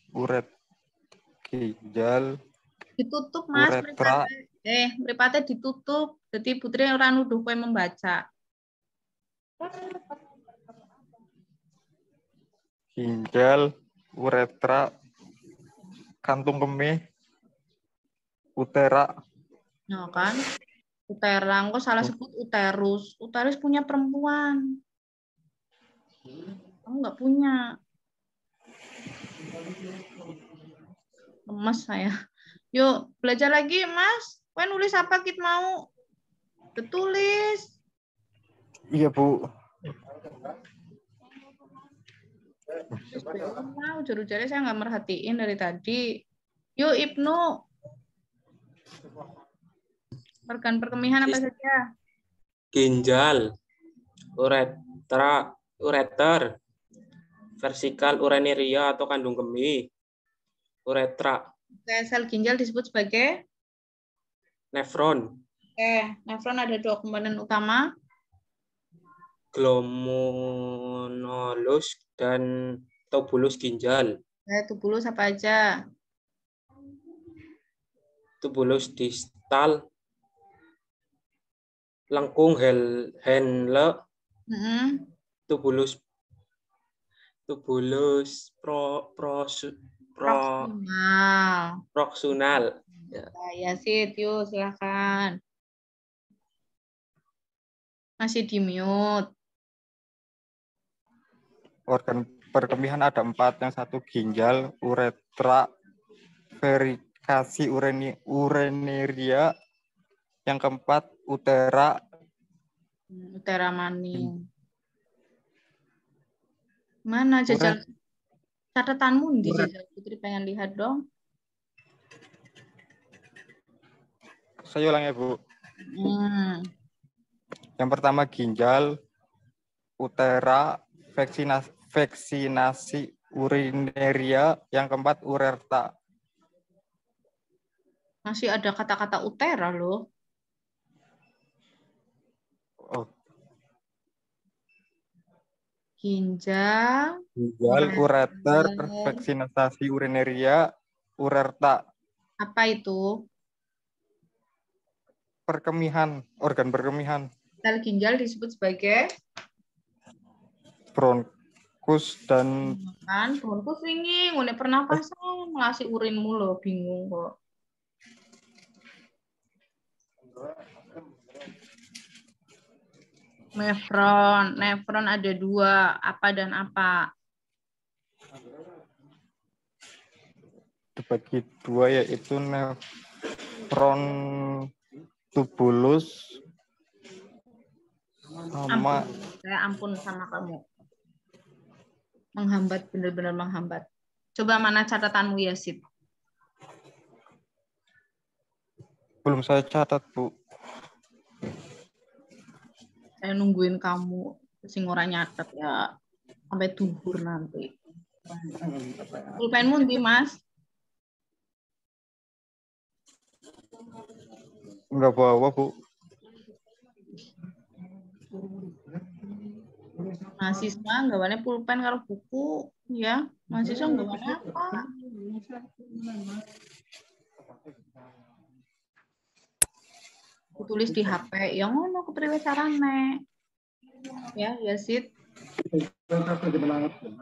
ginjal, ditutup Mas uretra. Mripatnya ditutup. Jadi putri ora nuduh kowe membaca. Ginjal, uretra, kantung kemih, utera. Nah kan, utera, kok salah sebut uterus. Uterus punya perempuan. Kamu nggak punya. Lemes saya. Yuk, belajar lagi, Mas. Kowe nulis apa kit mau? Ditulis. Iya, Bu. Ujar-ujarnya saya nggak merhatiin dari tadi. Yuk, Ibnu. Organ perkemihan apa saja? Ginjal, uretra, ureter, vertikal urinaria atau kandung kemih, uretra. Sel ginjal disebut sebagai nefron. Nefron ada dua komponen utama. Glomerulus dan tubulus ginjal. Tubulus apa aja? Tubulus distal, lengkung Henle, tubulus proximal. Ya sih, yuk silakan. Masih di mute. Organ perkemihan ada 4. Yang satu ginjal, uretra, vertikasi urinaria. Yang keempat utera. Utera maning. Mana jajal catatanmu di jajal Putri pengen lihat dong. Saya ulang ya, Bu. Yang pertama ginjal, utera, vaksinasi urinaria, yang keempat uretra. Masih ada kata-kata utera loh. Oh. Ginjal, ureter, vaksinasi urinaria, uretra. Apa itu? Perkemihan, organ perkemihan. Sel ginjal disebut sebagai bronkus dan kan bronkus ini ngene pernapasan ngasih urinmu loh, bingung kok. Nefron ada 2, apa dan apa? Dibagi 2 yaitu nefron tubulus sama saya ampun sama kamu. Menghambat, benar-benar menghambat. Coba mana catatanmu, Yasid? Belum saya catat, Bu. Saya nungguin kamu, sing ora nyatet ya, sampai duhur nanti. Pulpenmu ndi, Mas? Enggak bawa, Bu. Mahasiswa nggawane pulpen karo buku, ya. Mahasiswa nggawane apa? Tulis di HP, ya ngono kepriwe carane. Ya, Yasid.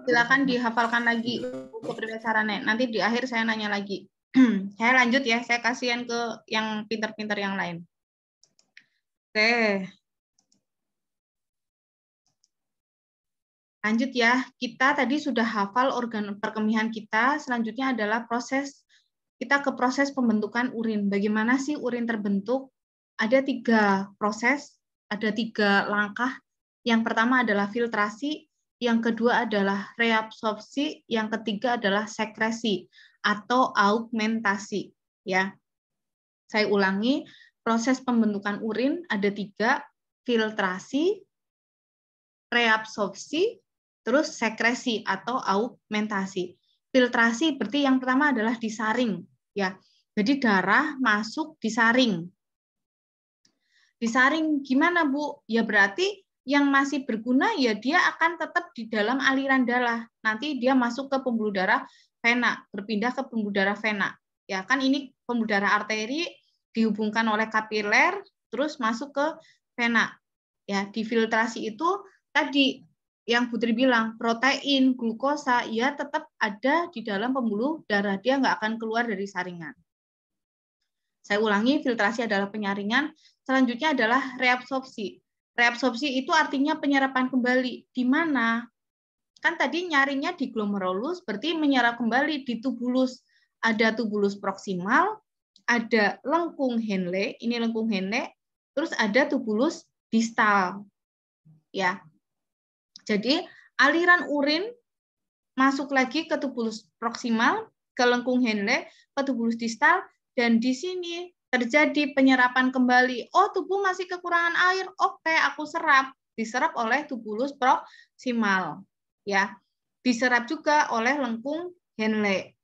Silakan dihafalkan lagi kepriwe carane. Nanti di akhir saya nanya lagi. Saya lanjut ya, saya kasihan ke yang pintar-pintar yang lain. Oke. Lanjut ya, kita tadi sudah hafal organ perkemihan kita, selanjutnya adalah kita ke proses pembentukan urin. Bagaimana sih urin terbentuk? Ada 3 proses, ada 3 langkah. Yang pertama adalah filtrasi, yang kedua adalah reabsorpsi, yang ketiga adalah sekresi atau augmentasi. Ya, saya ulangi, proses pembentukan urin ada 3, filtrasi, reabsorpsi, terus sekresi atau augmentasi. Filtrasi berarti yang pertama adalah disaring, ya. Jadi darah masuk disaring. Disaring gimana, Bu? Ya berarti yang masih berguna ya dia akan tetap di dalam aliran darah. Nanti dia masuk ke pembuluh darah vena, berpindah ke pembuluh darah vena. Ya kan ini pembuluh darah arteri dihubungkan oleh kapiler terus masuk ke vena. Ya, difiltrasi itu tadi yang Putri bilang, protein, glukosa, ya tetap ada di dalam pembuluh darah. Dia nggak akan keluar dari saringan. Saya ulangi, filtrasi adalah penyaringan. Selanjutnya adalah reabsorpsi. Reabsorpsi itu artinya penyerapan kembali. Di mana? Kan tadi nyaringnya di glomerulus, berarti menyerap kembali di tubulus. Ada tubulus proksimal, ada lengkung Henle, ini lengkung Henle, terus ada tubulus distal. Ya. Jadi aliran urin masuk lagi ke tubulus proksimal, ke lengkung Henle, ke tubulus distal, dan di sini terjadi penyerapan kembali. Oh, tubuh masih kekurangan air. Oke, aku serap. Diserap oleh tubulus proksimal. Ya. Diserap juga oleh lengkung Henle.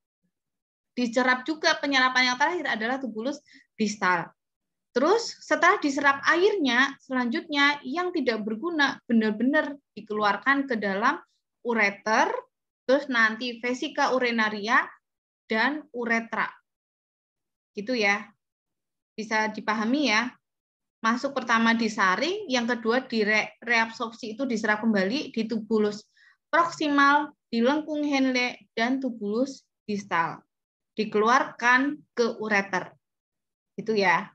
Diserap juga penyerapan yang terakhir adalah tubulus distal. Terus setelah diserap airnya, selanjutnya yang tidak berguna benar-benar dikeluarkan ke dalam ureter, terus nanti vesika urinaria dan uretra. Gitu ya. Bisa dipahami ya. Masuk pertama disaring, yang kedua di reabsorpsi itu diserap kembali di tubulus proksimal, di lengkung Henle dan tubulus distal. Dikeluarkan ke ureter. Itu ya.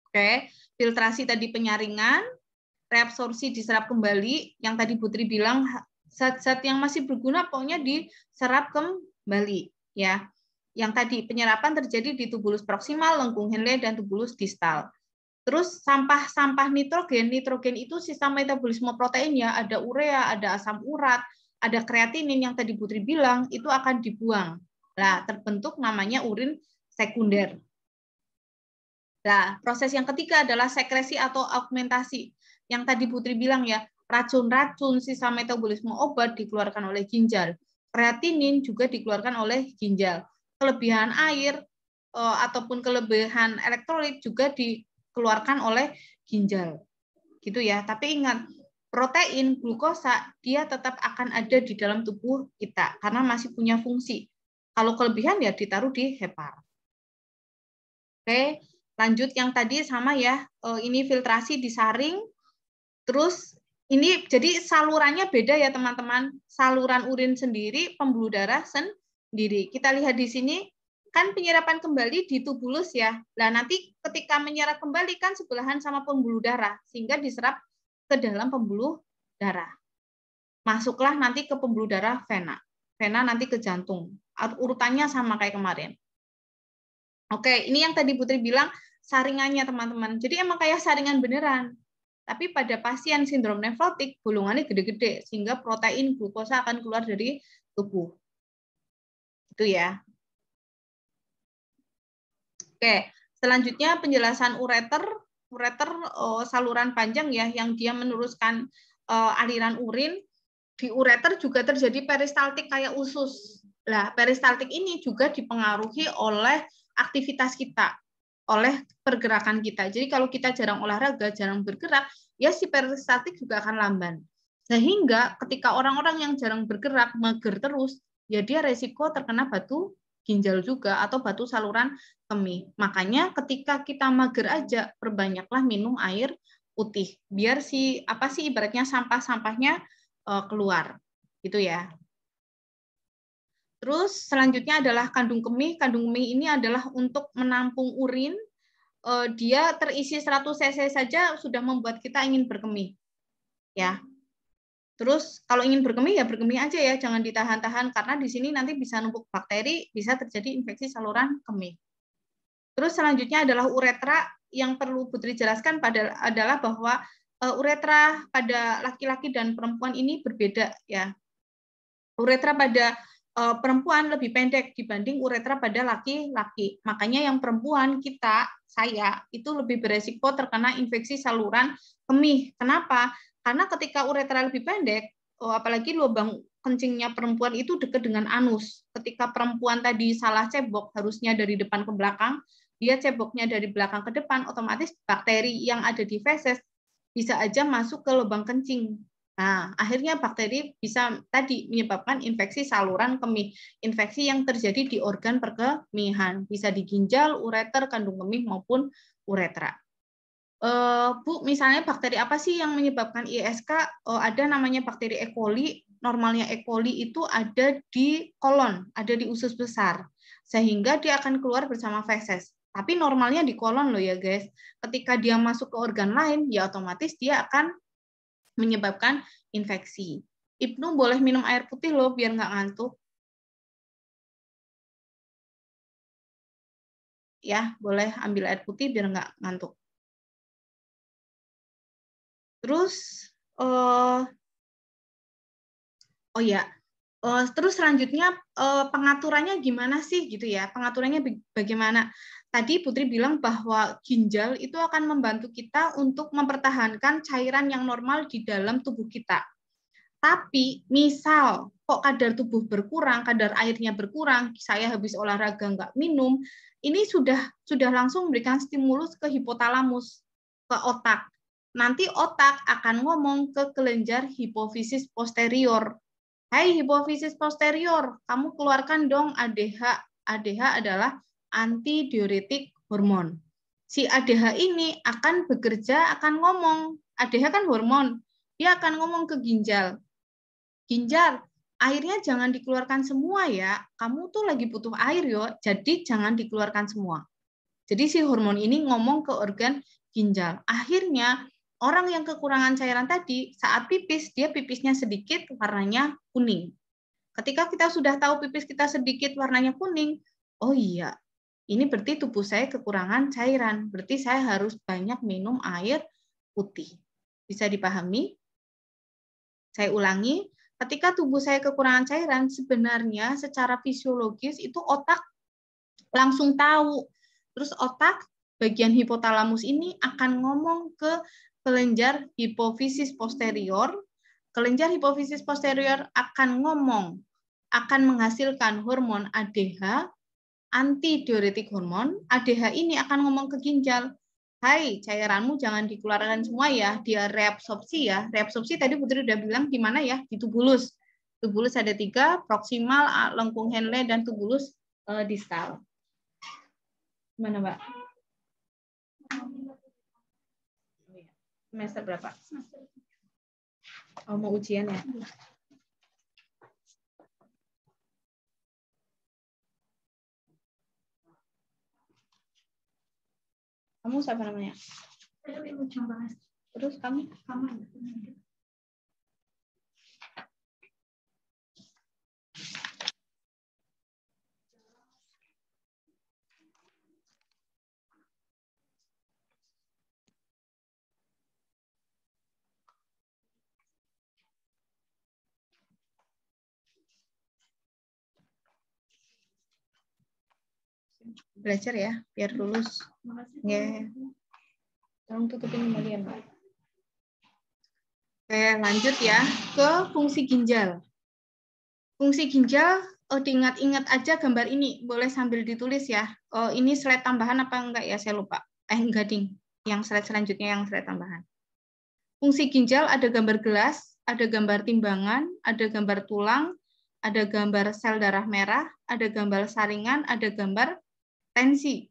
Oke, filtrasi tadi penyaringan, reabsorpsi diserap kembali, yang tadi Putri bilang zat-zat yang masih berguna pokoknya diserap kembali, ya. Yang tadi penyerapan terjadi di tubulus proksimal, lengkung Henle dan tubulus distal. Terus sampah-sampah nitrogen itu sistem metabolisme protein ya, ada urea, ada asam urat, ada kreatinin yang tadi Putri bilang itu akan dibuang. Nah, terbentuk namanya urin sekunder. Nah, proses yang ketiga adalah sekresi atau augmentasi. Yang tadi Putri bilang ya, racun-racun sisa metabolisme obat dikeluarkan oleh ginjal. Kreatinin juga dikeluarkan oleh ginjal. Kelebihan air ataupun kelebihan elektrolit juga dikeluarkan oleh ginjal. Gitu ya. Tapi ingat, protein, glukosa, dia tetap akan ada di dalam tubuh kita karena masih punya fungsi. Kalau kelebihan ya ditaruh di hepar. Oke. Lanjut yang tadi sama ya, ini filtrasi disaring, terus ini jadi salurannya beda ya teman-teman, saluran urin sendiri, pembuluh darah sendiri. Kita lihat di sini, kan penyerapan kembali di tubulus ya, nah nanti ketika menyerap kembali kan sebelahan sama pembuluh darah, sehingga diserap ke dalam pembuluh darah. Masuklah nanti ke pembuluh darah vena, vena nanti ke jantung, urutannya sama kayak kemarin. Oke, ini yang tadi Putri bilang, saringannya teman-teman. Jadi emang kayak saringan beneran. Tapi pada pasien sindrom nefrotik, bolongannya gede-gede, sehingga protein glukosa akan keluar dari tubuh. Itu ya. Oke, selanjutnya penjelasan ureter. Ureter saluran panjang ya, yang dia meneruskan aliran urin. Di ureter juga terjadi peristaltik kayak usus. Nah, peristaltik ini juga dipengaruhi oleh aktivitas kita, oleh pergerakan kita. Jadi kalau kita jarang olahraga, jarang bergerak, ya si peristaltik juga akan lamban. Sehingga ketika orang-orang yang jarang bergerak, mager terus, ya dia resiko terkena batu ginjal juga atau batu saluran kemih. Makanya ketika kita mager aja, perbanyaklah minum air putih. Biar ibaratnya sampah-sampahnya keluar. Gitu ya. Terus selanjutnya adalah kandung kemih. Kandung kemih ini adalah untuk menampung urin. Dia terisi 100 cc saja sudah membuat kita ingin berkemih. Ya. Terus kalau ingin berkemih ya berkemih aja ya, jangan ditahan-tahan karena di sini nanti bisa numpuk bakteri, bisa terjadi infeksi saluran kemih. Terus selanjutnya adalah uretra. Yang perlu Putri jelaskan adalah bahwa uretra pada laki-laki dan perempuan ini berbeda ya. Uretra pada perempuan lebih pendek dibanding uretra pada laki-laki. Makanya yang perempuan saya itu lebih beresiko terkena infeksi saluran kemih. Kenapa? Karena ketika uretra lebih pendek, apalagi lubang kencingnya perempuan itu dekat dengan anus. Ketika perempuan tadi salah cebok, harusnya dari depan ke belakang, dia ceboknya dari belakang ke depan, otomatis bakteri yang ada di feses bisa aja masuk ke lubang kencing. Nah, akhirnya bakteri bisa tadi menyebabkan infeksi saluran kemih, infeksi yang terjadi di organ perkemihan, bisa di ginjal, ureter, kandung kemih maupun uretra. Bu, misalnya bakteri apa sih yang menyebabkan ISK? Ada namanya bakteri E. coli. Normalnya E. coli itu ada di kolon, ada di usus besar, sehingga dia akan keluar bersama feses. Tapi normalnya di kolon loh ya guys. Ketika dia masuk ke organ lain, ya otomatis dia akan menyebabkan infeksi. Ibnu boleh minum air putih loh biar nggak ngantuk. Ya, boleh ambil air putih biar nggak ngantuk. Terus, terus selanjutnya pengaturannya gimana sih gitu ya? Pengaturannya bagaimana? Tadi Putri bilang bahwa ginjal itu akan membantu kita untuk mempertahankan cairan yang normal di dalam tubuh kita. Tapi misal kok kadar tubuh berkurang, kadar airnya berkurang, saya habis olahraga nggak minum, ini sudah langsung memberikan stimulus ke hipotalamus, ke otak. Nanti otak akan ngomong ke kelenjar hipofisis posterior. Hai hipofisis posterior, kamu keluarkan dong ADH. ADH adalah antidiuretik hormon. Si ADH ini akan bekerja, akan ngomong. ADH kan hormon, dia akan ngomong ke ginjal. Ginjal, airnya jangan dikeluarkan semua ya. Kamu tuh lagi butuh air yo, jadi jangan dikeluarkan semua. Jadi si hormon ini ngomong ke organ ginjal. Akhirnya orang yang kekurangan cairan tadi saat pipis, dia pipisnya sedikit, warnanya kuning. Ketika kita sudah tahu pipis kita sedikit, warnanya kuning, oh iya, ini berarti tubuh saya kekurangan cairan. Berarti saya harus banyak minum air putih. Bisa dipahami? Saya ulangi, ketika tubuh saya kekurangan cairan, sebenarnya secara fisiologis itu otak langsung tahu. Terus otak, bagian hipotalamus ini akan ngomong ke kelenjar hipofisis posterior. Kelenjar hipofisis posterior akan ngomong, akan menghasilkan hormon ADH, antidiuretik hormon. ADH ini akan ngomong ke ginjal, hai, cairanmu jangan dikeluarkan semua ya, dia reabsorpsi ya. Reabsorpsi tadi Putri udah bilang di mana ya? Di tubulus. Tubulus ada 3, proksimal, lengkung Henle, dan tubulus distal. Gimana, Mbak? Semester berapa? Oh, mau ujian ya? Kamu siapa namanya? Terus kamu? belajar ya, biar lulus. Ya. Tolong tutupin kembali ya, Mbak. Oke, lanjut ya ke fungsi ginjal. Fungsi ginjal, diingat-ingat aja gambar ini, boleh sambil ditulis ya. Ini slide tambahan apa enggak ya, saya lupa. Enggak ding, yang slide selanjutnya yang slide tambahan. Fungsi ginjal ada gambar gelas, ada gambar timbangan, ada gambar tulang, ada gambar sel darah merah, ada gambar saringan, ada gambar tensi.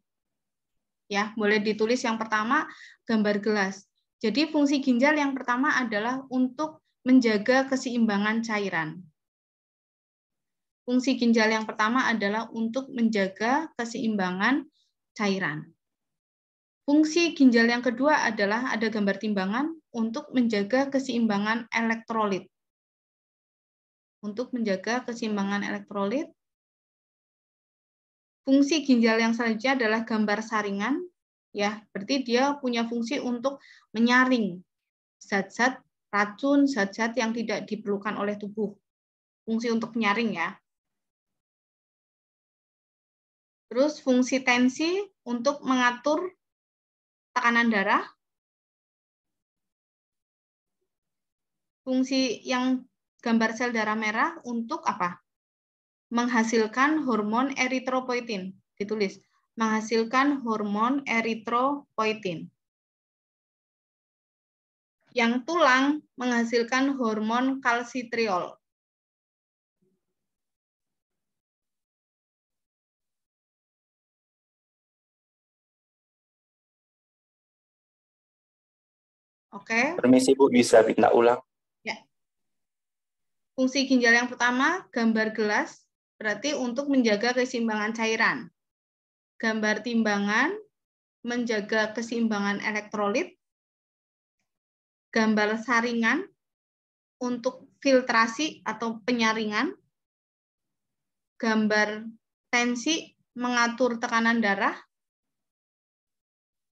Ya, boleh ditulis yang pertama gambar gelas. Jadi fungsi ginjal yang pertama adalah untuk menjaga keseimbangan cairan. Fungsi ginjal yang pertama adalah untuk menjaga keseimbangan cairan. Fungsi ginjal yang kedua adalah ada gambar timbangan untuk menjaga keseimbangan elektrolit. Untuk menjaga keseimbangan elektrolit. Fungsi ginjal yang selanjutnya adalah gambar saringan, ya, berarti dia punya fungsi untuk menyaring zat-zat racun, zat-zat yang tidak diperlukan oleh tubuh. Fungsi untuk menyaring ya. Terus fungsi tensi untuk mengatur tekanan darah. Fungsi yang gambar sel darah merah untuk apa? Menghasilkan hormon eritropoietin. Ditulis, menghasilkan hormon eritropoietin. Yang tulang menghasilkan hormon kalsitriol. Oke. Permisi Bu, bisa minta ulang? Ya. Fungsi ginjal yang pertama, gambar gelas, berarti untuk menjaga keseimbangan cairan. Gambar timbangan, menjaga keseimbangan elektrolit. Gambar saringan, untuk filtrasi atau penyaringan. Gambar tensi, mengatur tekanan darah.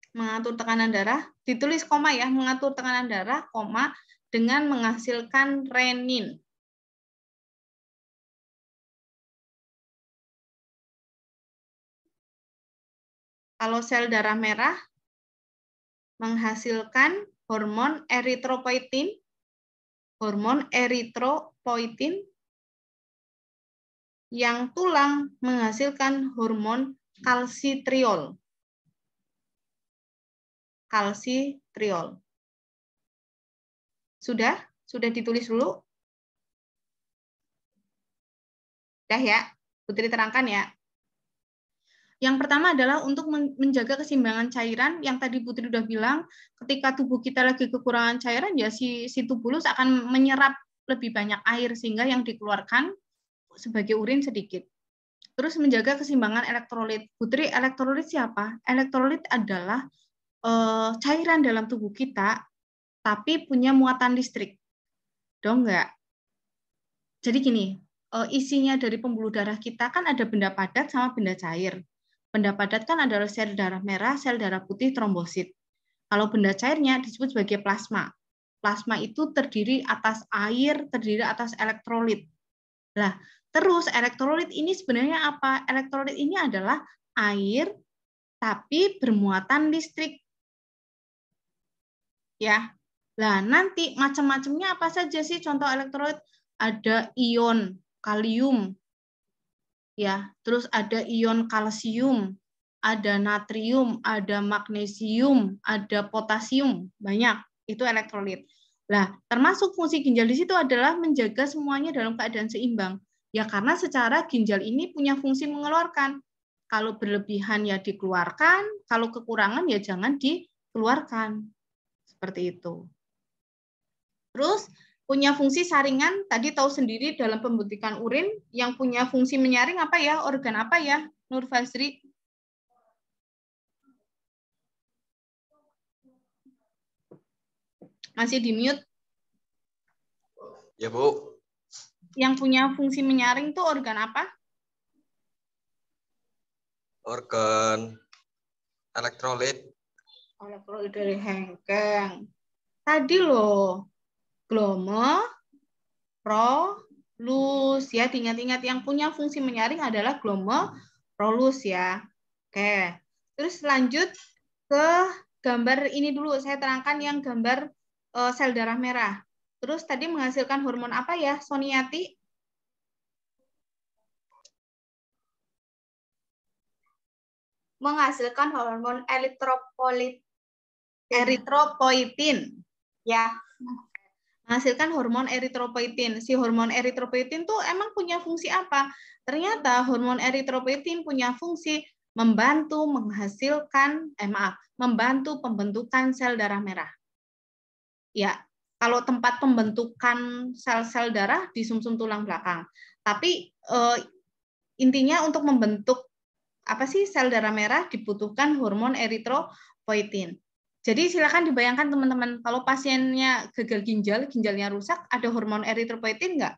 Mengatur tekanan darah, ditulis koma ya, mengatur tekanan darah, koma, dengan menghasilkan renin. Kalau sel darah merah, menghasilkan hormon eritropoietin, yang tulang menghasilkan hormon kalsitriol. Sudah? Sudah ditulis dulu? Sudah ya? Putri terangkan ya. Yang pertama adalah untuk menjaga keseimbangan cairan, yang tadi Putri udah bilang, ketika tubuh kita lagi kekurangan cairan, ya si tubulus akan menyerap lebih banyak air, sehingga yang dikeluarkan sebagai urin sedikit. Terus menjaga keseimbangan elektrolit. Putri, elektrolit siapa? Elektrolit adalah cairan dalam tubuh kita, tapi punya muatan listrik. Dong enggak? Jadi gini, isinya dari pembuluh darah kita kan ada benda padat sama benda cair. Benda padat kan adalah sel darah merah, sel darah putih, trombosit. Kalau benda cairnya disebut sebagai plasma. Plasma itu terdiri atas air, terdiri atas elektrolit. Nah, terus elektrolit ini sebenarnya apa? Elektrolit ini adalah air tapi bermuatan listrik. Ya. Nah, nanti macam-macamnya apa saja sih contoh elektrolit? Ada ion kalium. Ya, terus ada ion kalsium, ada natrium, ada magnesium, ada potasium, banyak. Itu elektrolit. Nah, termasuk fungsi ginjal di situ adalah menjaga semuanya dalam keadaan seimbang. Ya, karena secara ginjal ini punya fungsi mengeluarkan. Kalau berlebihan ya dikeluarkan, kalau kekurangan ya jangan dikeluarkan. Seperti itu. Terus punya fungsi saringan, tadi tahu sendiri dalam pembutikan urin, yang punya fungsi menyaring apa ya? Organ apa ya, Nur Fazri? Masih di mute? Ya, Bu. Yang punya fungsi menyaring itu organ apa? Organ elektrolit. Elektrolit dari hengkeng. Tadi loh. Glomerulus ya, ingat-ingat yang punya fungsi menyaring adalah glomerulus ya. Oke. Terus lanjut ke gambar ini dulu. Saya terangkan yang gambar sel darah merah. Terus tadi menghasilkan hormon apa ya, Soniati? Menghasilkan hormon eritropoietin. Ya. Menghasilkan hormon eritropoietin. Si hormon eritropoietin tuh emang punya fungsi apa? Ternyata hormon eritropoietin punya fungsi membantu membantu pembentukan sel darah merah. Ya, kalau tempat pembentukan sel-sel darah di sumsum tulang belakang. Tapi intinya untuk membentuk apa sih sel darah merah dibutuhkan hormon eritropoietin. Jadi silakan dibayangkan teman-teman, kalau pasiennya gagal ginjal, ginjalnya rusak, ada hormon eritropoietin nggak?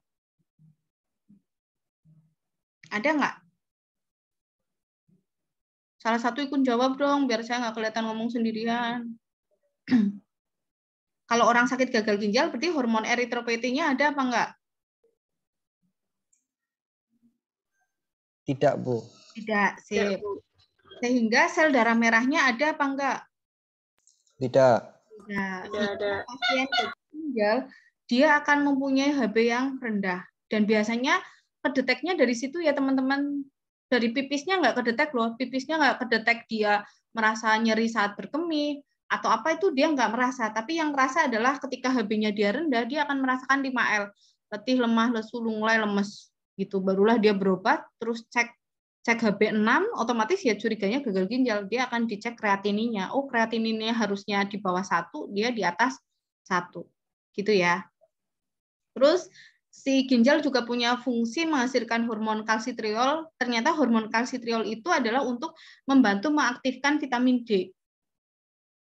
Ada nggak? Salah satu ikut jawab dong, biar saya nggak kelihatan ngomong sendirian. Kalau orang sakit gagal ginjal, berarti hormon eritropoietinnya ada apa enggak? Tidak, Bu. Tidak, sip. Sehingga sel darah merahnya ada apa enggak? Tidak. Tidak ada. Pasien gagal ginjal, dia akan mempunyai HB yang rendah. Dan biasanya kedeteknya dari situ ya teman-teman. Dari pipisnya nggak kedetek loh. Pipisnya nggak kedetek dia merasa nyeri saat berkemih, atau apa itu dia nggak merasa. Tapi yang merasa adalah ketika HB-nya dia rendah, dia akan merasakan 5L. Letih, lemah, lesu, lunglai, lemes. Gitu. Barulah dia berobat, terus cek HB 6, otomatis ya curiganya gagal ginjal. Dia akan dicek kreatininya. Oh, kreatininya harusnya di bawah 1, dia di atas 1. Gitu ya. Terus si ginjal juga punya fungsi menghasilkan hormon kalsitriol. Ternyata hormon kalsitriol itu adalah untuk membantu mengaktifkan vitamin D.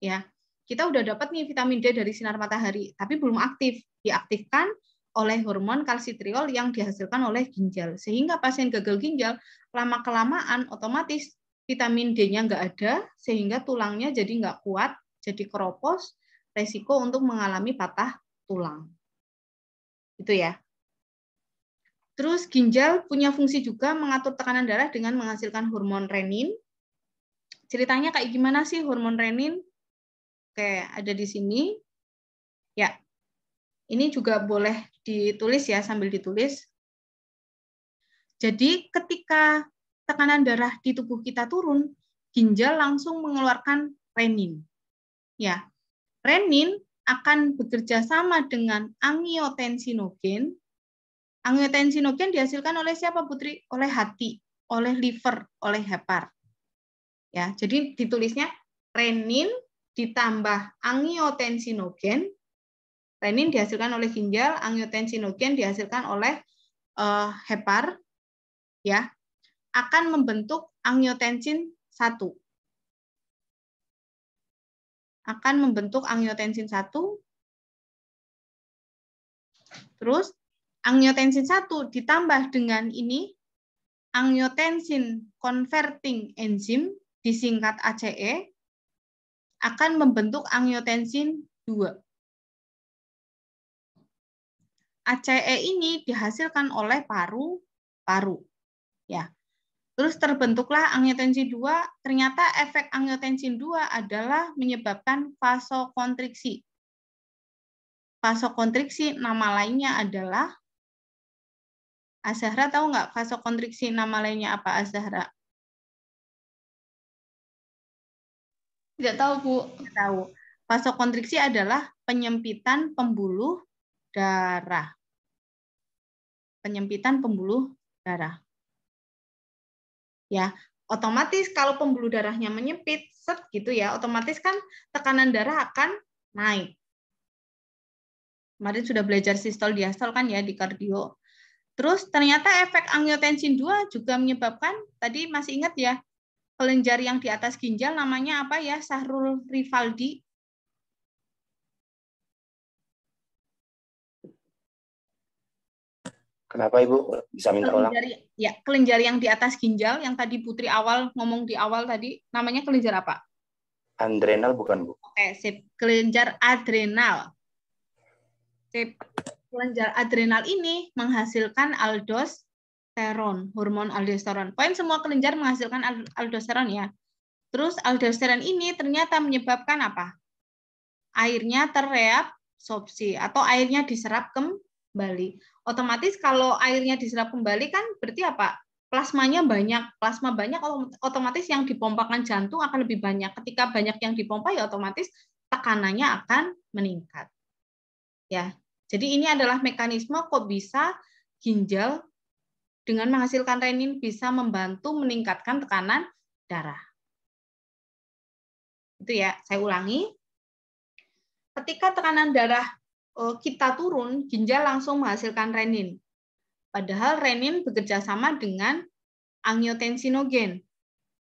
Ya, kita udah dapat nih vitamin D dari sinar matahari, tapi belum aktif. Diaktifkan oleh hormon kalsitriol yang dihasilkan oleh ginjal. Sehingga pasien gagal ginjal, lama-kelamaan otomatis vitamin D-nya nggak ada, sehingga tulangnya jadi nggak kuat, jadi keropos, resiko untuk mengalami patah tulang. Itu ya. Terus ginjal punya fungsi juga mengatur tekanan darah dengan menghasilkan hormon renin. Ceritanya kayak gimana sih hormon renin? Oke, ada di sini. Ya, ini juga boleh ditulis ya, sambil ditulis. Jadi ketika tekanan darah di tubuh kita turun, ginjal langsung mengeluarkan renin. Ya, renin akan bekerja sama dengan angiotensinogen. Angiotensinogen dihasilkan oleh siapa, Putri? Oleh hati, oleh liver, oleh hepar. Ya, jadi ditulisnya renin ditambah angiotensinogen. Renin dihasilkan oleh ginjal, angiotensinogen dihasilkan oleh hepar, ya, akan membentuk angiotensin 1. Akan membentuk angiotensin 1. Terus angiotensin 1 ditambah dengan ini, angiotensin converting enzyme, disingkat ACE, akan membentuk angiotensin 2. ACE ini dihasilkan oleh paru-paru. Ya. Terus terbentuklah angiotensin 2, ternyata efek angiotensin 2 adalah menyebabkan vasokontriksi. Vasokontriksi nama lainnya adalah, Azahra tahu nggak vasokontriksi nama lainnya apa, Azahra? Tidak tahu, Bu. Tidak tahu. Vasokontriksi adalah penyempitan pembuluh darah. Penyempitan pembuluh darah. Ya, otomatis kalau pembuluh darahnya menyempit, set gitu ya, otomatis kan tekanan darah akan naik. Kemarin sudah belajar sistol diastol kan ya di kardio. Terus ternyata efek angiotensin 2 juga menyebabkan, tadi masih ingat ya, kelenjar yang di atas ginjal namanya apa ya, Sahrul Rivaldi? Kenapa Ibu? Bisa minta ulang? Ya, kelenjar yang di atas ginjal, yang tadi Putri ngomong di awal tadi, namanya kelenjar apa? Adrenal bukan, Bu? Oke, sip. Kelenjar adrenal. Sip. Kelenjar adrenal ini menghasilkan aldosteron, hormon aldosteron. Poin semua kelenjar menghasilkan aldosteron ya. Terus aldosteron ini ternyata menyebabkan apa? Airnya tereabsorpsi atau airnya diserap kembali. Otomatis kalau airnya diserap kembali kan berarti apa? Plasmanya banyak. Plasma banyak otomatis yang dipompakan jantung akan lebih banyak. Ketika banyak yang dipompa ya otomatis tekanannya akan meningkat. Ya. Jadi ini adalah mekanisme kok bisa ginjal dengan menghasilkan renin bisa membantu meningkatkan tekanan darah. Itu ya, saya ulangi. Ketika tekanan darah kita turun, ginjal langsung menghasilkan renin. Padahal renin bekerja sama dengan angiotensinogen.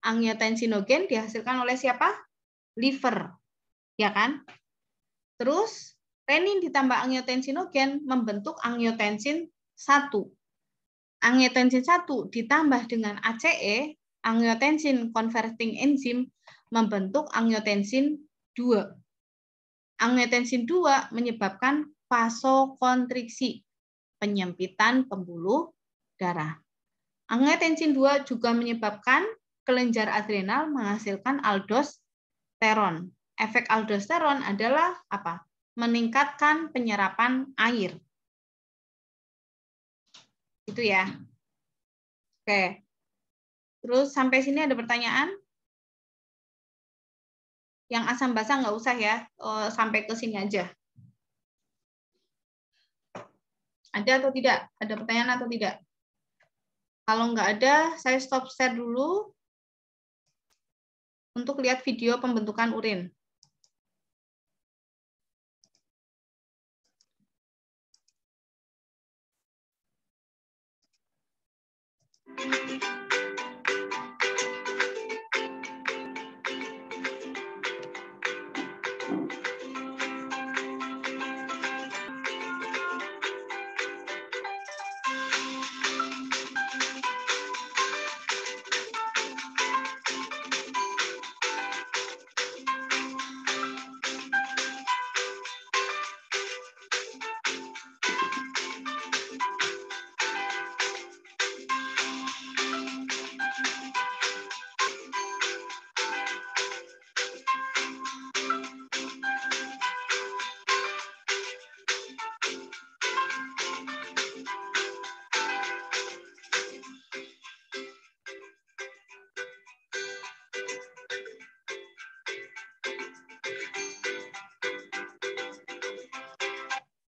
Angiotensinogen dihasilkan oleh siapa? Liver. Ya kan? Terus renin ditambah angiotensinogen membentuk angiotensin 1. Angiotensin 1 ditambah dengan ACE, angiotensin converting enzyme, membentuk angiotensin 2. Angiotensin 2 menyebabkan vasokontriksi, penyempitan pembuluh darah. Angiotensin 2 juga menyebabkan kelenjar adrenal menghasilkan aldosteron. Efek aldosteron adalah apa? Meningkatkan penyerapan air. Itu ya. Oke. Terus sampai sini ada pertanyaan? Yang asam basa nggak usah ya, sampai ke sini aja. Ada atau tidak? Ada pertanyaan atau tidak? Kalau nggak ada, saya stop share dulu untuk lihat video pembentukan urin.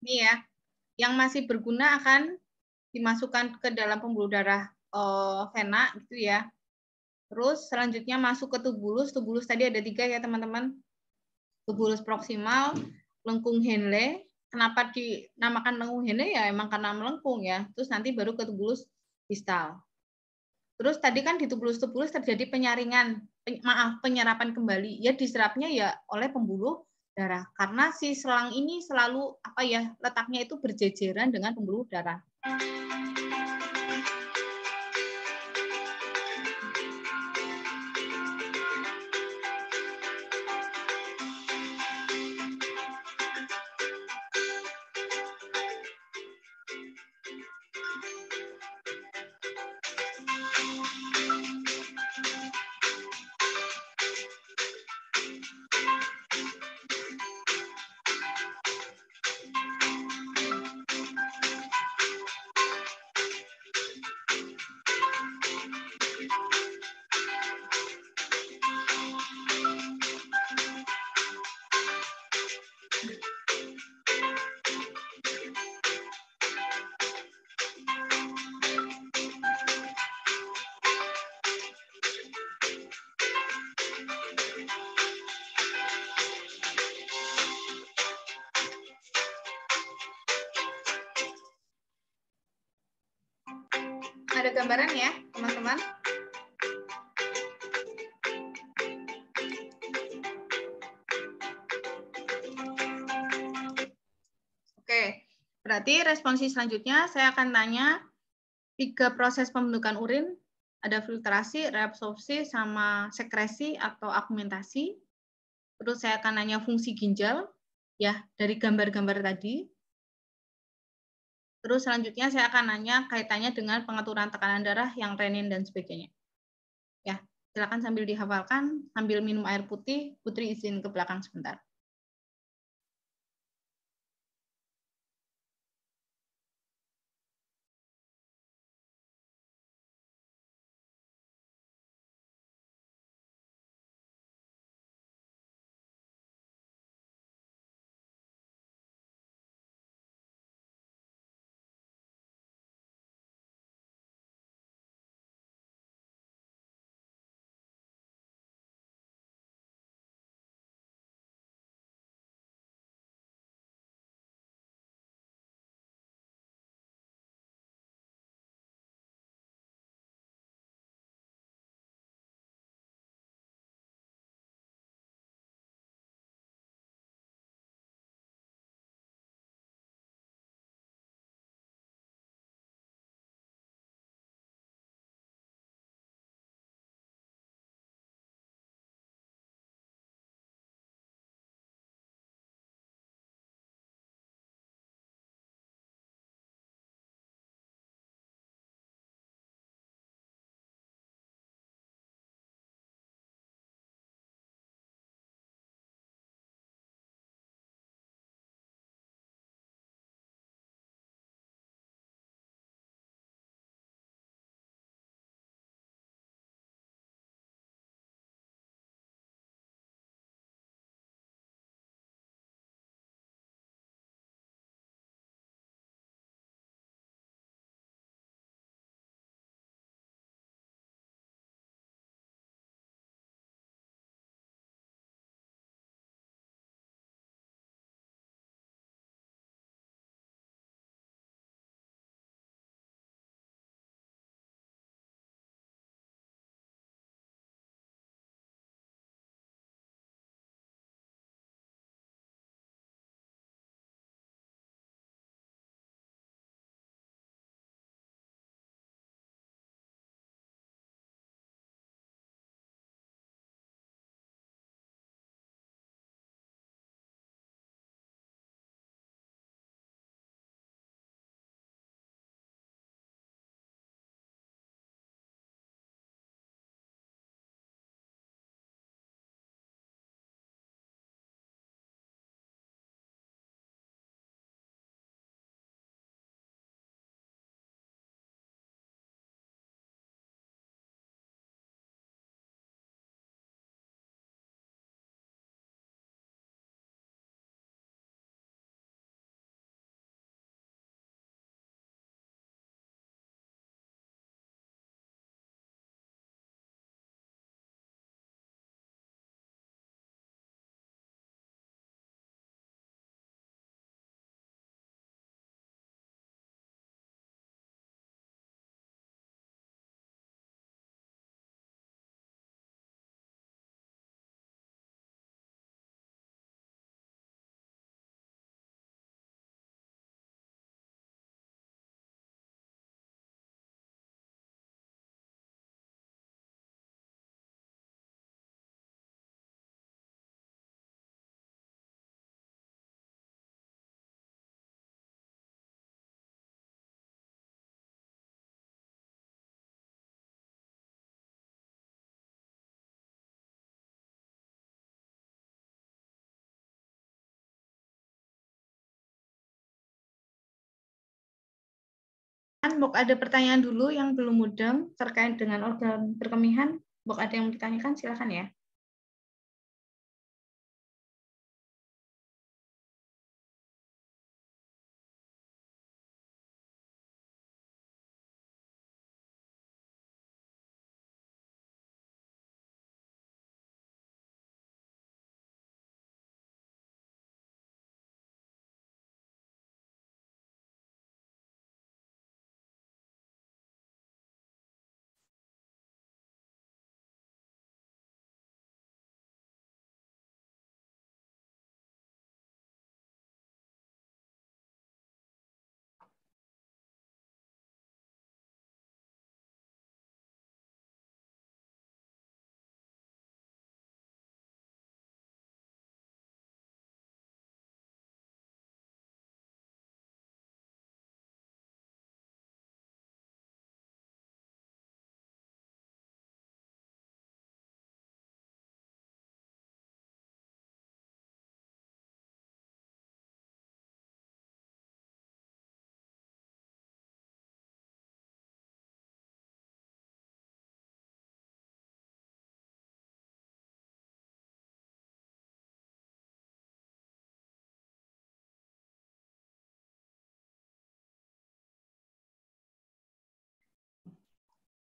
Ini ya, yang masih berguna akan dimasukkan ke dalam pembuluh darah vena gitu ya. Terus selanjutnya masuk ke tubulus. Tubulus tadi ada 3 ya teman-teman. Tubulus proksimal, lengkung Henle. Kenapa dinamakan lengkung Henle ya emang karena melengkung ya. Terus nanti baru ke tubulus distal. Terus tadi kan di tubulus-tubulus terjadi penyerapan kembali. Ya diserapnya ya oleh pembuluh darah. Karena si selang ini selalu letaknya itu berjejeran dengan pembuluh darah. Ada gambaran ya, teman-teman? Oke, berarti responsi selanjutnya saya akan tanya 3 proses pembentukan urin, ada filtrasi, reabsorpsi, sama sekresi atau augmentasi. Terus saya akan nanya fungsi ginjal, ya dari gambar-gambar tadi. Terus selanjutnya saya akan nanya kaitannya dengan pengaturan tekanan darah yang renin dan sebagainya. Ya, Silakan sambil dihafalkan, sambil minum air putih, Putri izin ke belakang sebentar. Mbok ada pertanyaan dulu yang belum mudeng terkait dengan organ perkemihan. Mbok ada yang ditanyakan, silakan ya.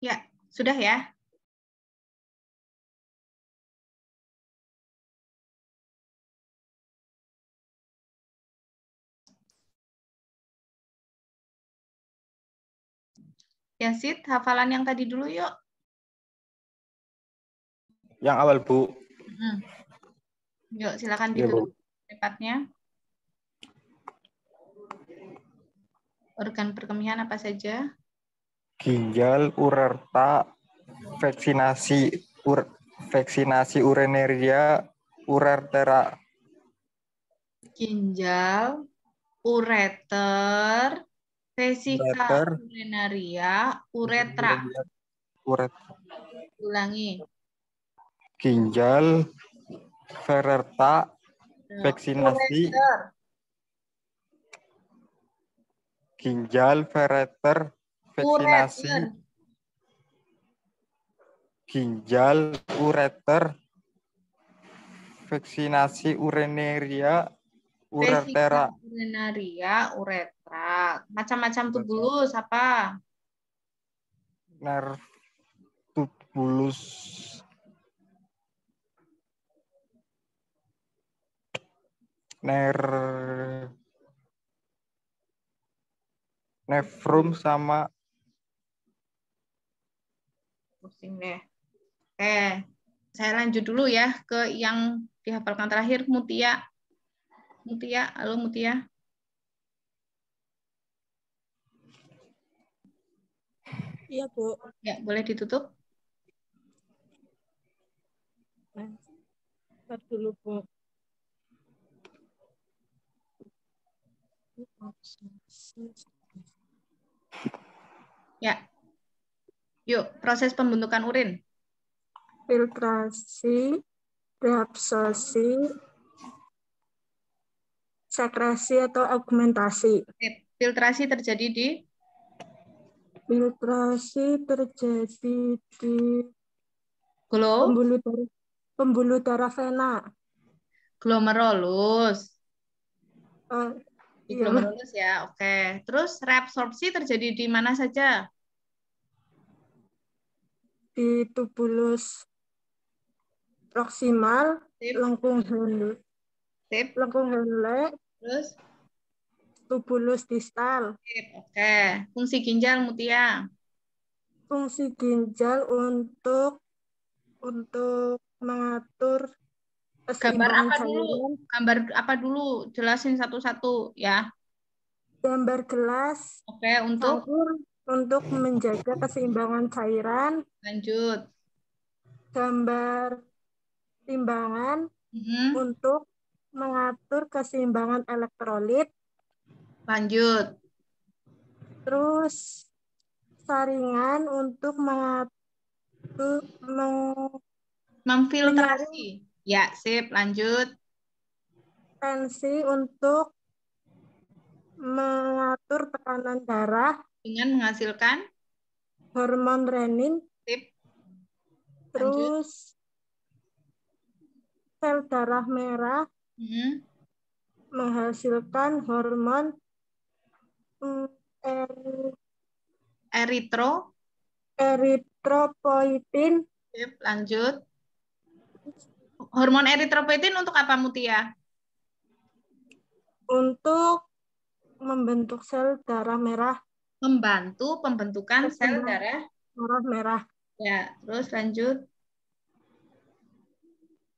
Ya, sudah ya. Yasid, hafalan yang tadi dulu yuk. Yang awal, Bu. Yuk, silakan Ya, Bu. ditutup cepatnya. Organ perkemihan apa saja? Ginjal, uretra, vaksinasi urineria, uretra. Ginjal, ureter, vesika urinaria, uretra. Ulangi. Ginjal, uretra, vaksinasi. Ureter. Ginjal, ureter, vaksinasi. Ureter. Ginjal, ureter, vaksinasi urineria, uretra. Vesika urinaria, uretra. Macam-macam tubulus apa? Tubulus nefrum sama pusing deh. Oke, saya lanjut dulu ya ke yang dihafalkan terakhir, Mutia. Mutia, halo Mutia. Iya, Bu. Ya, boleh ditutup. Bentar dulu, Bu. Ya. Yuk, proses pembentukan urin. Filtrasi, reabsorpsi, sekresi atau augmentasi. Filtrasi terjadi di? Filtrasi terjadi di pembuluh darah vena. Glomerulus. Di Iya. glomerulus ya, oke. Terus reabsorpsi terjadi di mana saja? Di tubulus proksimal, lengkung Henle, terus tubulus distal. Oke, fungsi ginjal Mutia. Fungsi ginjal untuk mengatur Gambar keseimbangan apa cairan. dulu? Gambar apa dulu? Jelasin satu-satu ya. Gambar gelas. Oke, untuk menjaga keseimbangan cairan. Lanjut. Gambar timbangan untuk mengatur keseimbangan elektrolit. Lanjut. Terus saringan untuk memfiltrasi. Ya, sip, lanjut. Tensi untuk mengatur tekanan darah dengan menghasilkan hormon renin. Sip. Terus sel darah merah menghasilkan hormon eritropoietin. Sip, lanjut. Hormon eritropoietin untuk apa, Mutia? Untuk membentuk sel darah merah. Membantu pembentukan sel darah merah. Ya, terus lanjut.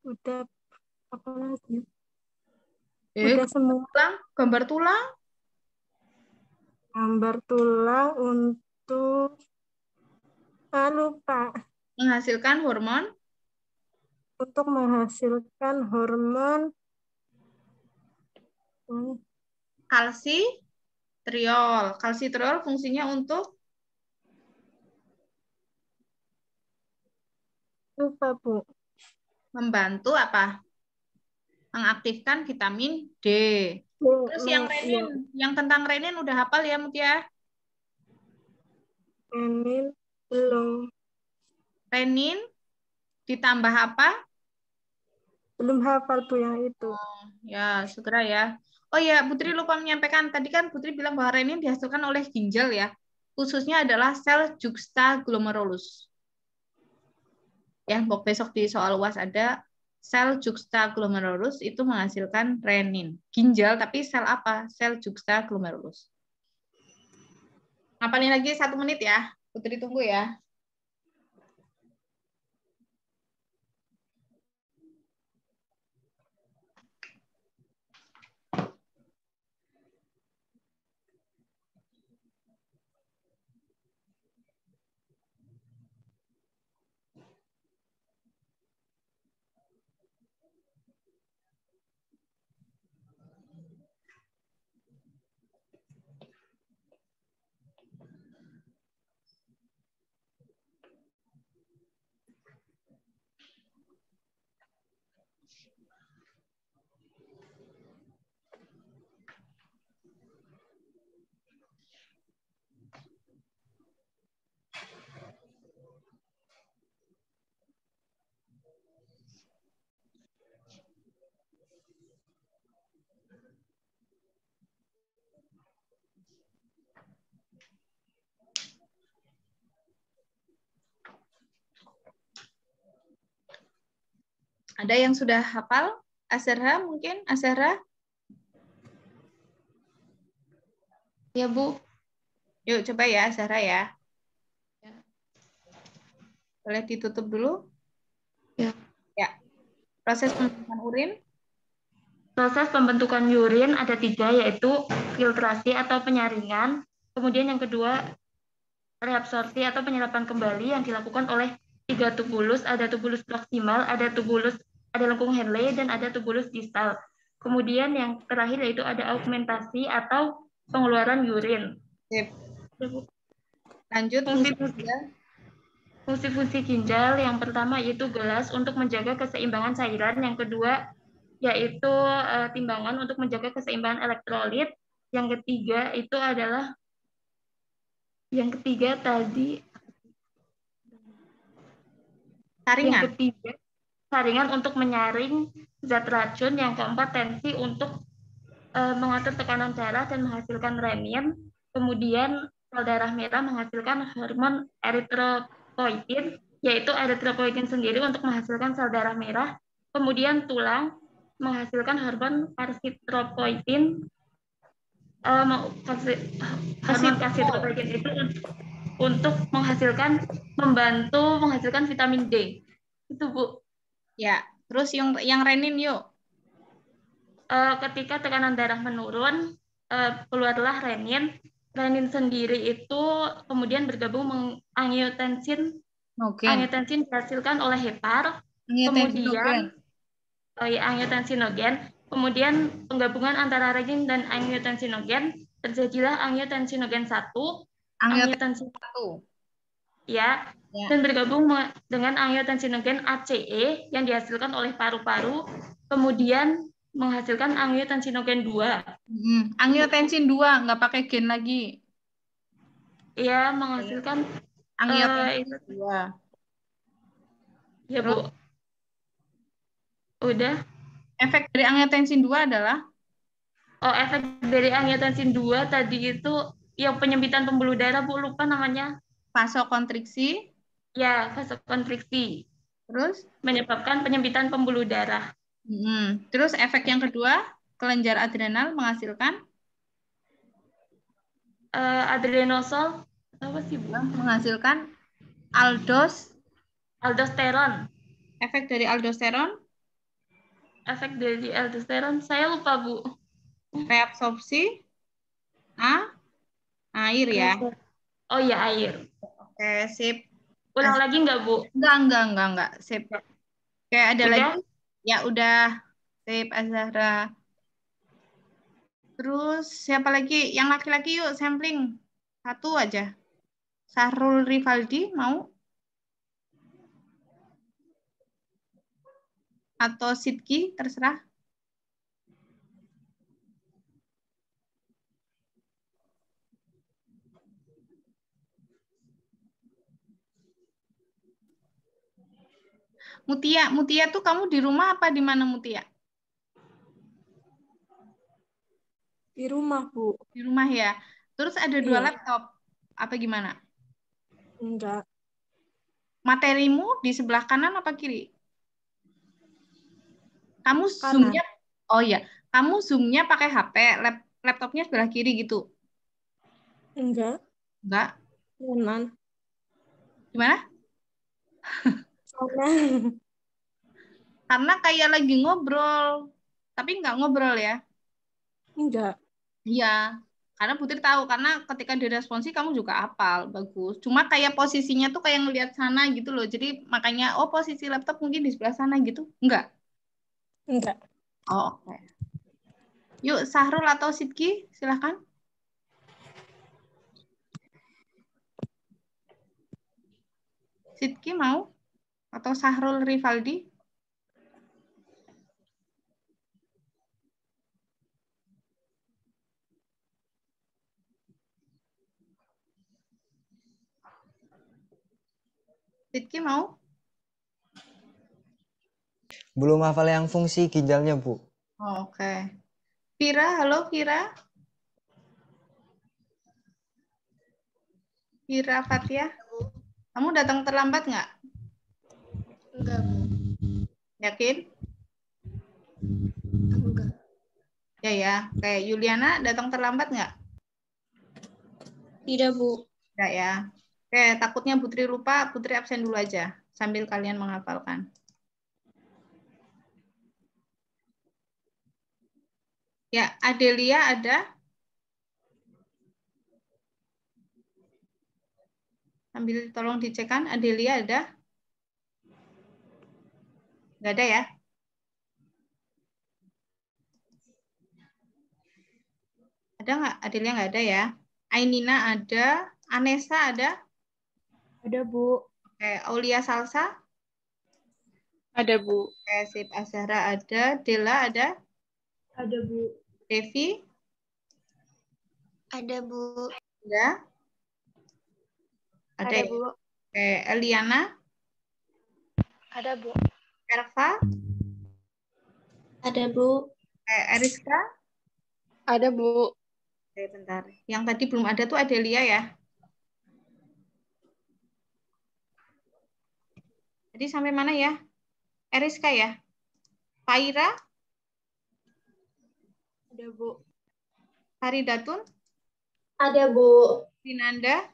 Udah apa lagi? Udah semua. Gambar tulang. Gambar tulang untuk lupa. Menghasilkan hormon. Untuk menghasilkan hormon kalsitriol. Kalsitriol fungsinya untuk lupa, Bu. Membantu apa? Mengaktifkan vitamin D. Terus yang renin, yang tentang renin udah hafal ya, Mutia? Renin belum. Renin ditambah apa? Belum hafal, Bu, yang itu. Ya, segera ya. Oh ya, Putri lupa menyampaikan. Tadi kan Putri bilang bahwa renin dihasilkan oleh ginjal ya. khususnya adalah sel juxtaglomerulus. Ya, besok di soal UAS ada sel juxtaglomerulus itu menghasilkan renin. Ginjal, tapi sel apa? Sel juxtaglomerulus. Ngapalin lagi 1 menit ya. Putri tunggu ya. Ada yang sudah hafal? Azhara mungkin? Azhara? Ya, Bu. Yuk, coba ya, Azhara ya. Boleh ditutup dulu? Ya. Ya. Proses pembentukan urin? Proses pembentukan urin ada 3, yaitu filtrasi atau penyaringan. Kemudian yang kedua, reabsorpsi atau penyerapan kembali yang dilakukan oleh 3 tubulus. Ada tubulus proksimal, ada lengkung Henle, dan ada tubulus distal. Kemudian yang terakhir yaitu ada augmentasi atau pengeluaran urin. Sip. Lanjut. Fungsi-fungsi ginjal yang pertama yaitu gelas untuk menjaga keseimbangan cairan. Yang kedua yaitu timbangan untuk menjaga keseimbangan elektrolit. Yang ketiga itu adalah saringan. Yang ketiga saringan untuk menyaring zat racun. Yang keempat tensi untuk mengatur tekanan darah dan menghasilkan renin. Kemudian sel darah merah menghasilkan hormon eritropoietin, yaitu eritropoietin sendiri untuk menghasilkan sel darah merah. Kemudian tulang menghasilkan hormon kalsitropoietin. Hormon kalsitropoietin itu untuk membantu menghasilkan vitamin D. Itu, Bu. Ya, terus yang renin yuk. Ketika tekanan darah menurun, keluarlah renin. Renin sendiri itu kemudian bergabung angiotensin. Angiotensin dihasilkan oleh hepar. Kemudian angiotensinogen. Kemudian penggabungan antara renin dan angiotensinogen terjadilah angiotensinogen 1. Angiotensin 1. Ya. Dan bergabung dengan angiotensinogen ACE yang dihasilkan oleh paru-paru. Kemudian menghasilkan angiotensinogen 2. Angiotensin 2, nggak pakai gen lagi. Iya, menghasilkan angiotensin 2. Ya, Bu. Udah. Efek dari angiotensin 2 adalah? Efek dari angiotensin 2 tadi itu yang penyempitan pembuluh darah, Bu, lupa namanya. Vasokonstriksi? Ya, vasokonstriksi. Terus? Menyebabkan penyempitan pembuluh darah. Terus efek yang kedua, kelenjar adrenal menghasilkan? Adrenosol. Apa sih, Bu? Menghasilkan aldosteron. Efek dari aldosteron? Efek dari aldosteron, saya lupa, Bu. Reabsorpsi? Air ya? Oh iya, air. Oke, sip. Ulang lagi nggak, Bu? Enggak. Sip. Oke, ada udah? lagi? Ya, udah. Sip, Azhara. Terus, siapa lagi? Yang laki-laki yuk, sampling. 1 aja. Sahrul Rivaldi, mau? Atau Sidki, terserah. Mutia tuh kamu di rumah apa di mana, Mutia? Di rumah, Bu. Di rumah ya. Terus ada 2 laptop. Apa gimana? Enggak. Materimu di sebelah kanan apa kiri? Kamu Kanan. zoom-nya, oh iya, kamu zoom-nya pakai HP, laptopnya sebelah kiri gitu? Enggak. Enggak. Kanan. Gimana? Kanan. Karena kayak lagi ngobrol, tapi nggak ngobrol ya? Enggak. Iya, karena Putri tahu, karena ketika diresponsi kamu juga hafal, bagus. Cuma kayak posisinya tuh kayak ngelihat sana gitu loh, jadi makanya, oh posisi laptop mungkin di sebelah sana gitu? Enggak? Enggak. Oh, oke. Yuk, Sahrul atau Sidki, silahkan. Sidki mau? Atau Sahrul Rivaldi? Sidki mau? Belum hafal yang fungsi ginjalnya, Bu. Oh, oke. Vira, halo Vira. Vira Fatia. Kamu datang terlambat nggak? Enggak, Bu. Yakin? Enggak. Ya. Kayak Yuliana datang terlambat nggak? Tidak, Bu. Enggak ya. Oke, takutnya Putri lupa, Putri absen dulu aja sambil kalian menghafalkan. Ya, Adelia ada? Sambil tolong dicekkan, Adelia ada? Nggak ada ya? Ada nggak? Adelia nggak ada ya? Ainina ada? Anessa ada? Ada, Bu. Oke, Aulia Salsa? Ada, Bu. Oke, sip. Azhara ada? Dela ada? Ada, Bu. Devi? Ada, Bu. Ada? Ada ya? Bu. Oke, Eliana? Ada, Bu. Erva? Ada, Bu. Eriska? Ada, Bu. Oke, bentar. Yang tadi belum ada tuh Adelia ya? Jadi sampai mana ya? Eriska ya? Faira? Ada, Bu. Haridatun? Ada, Bu. Dinanda?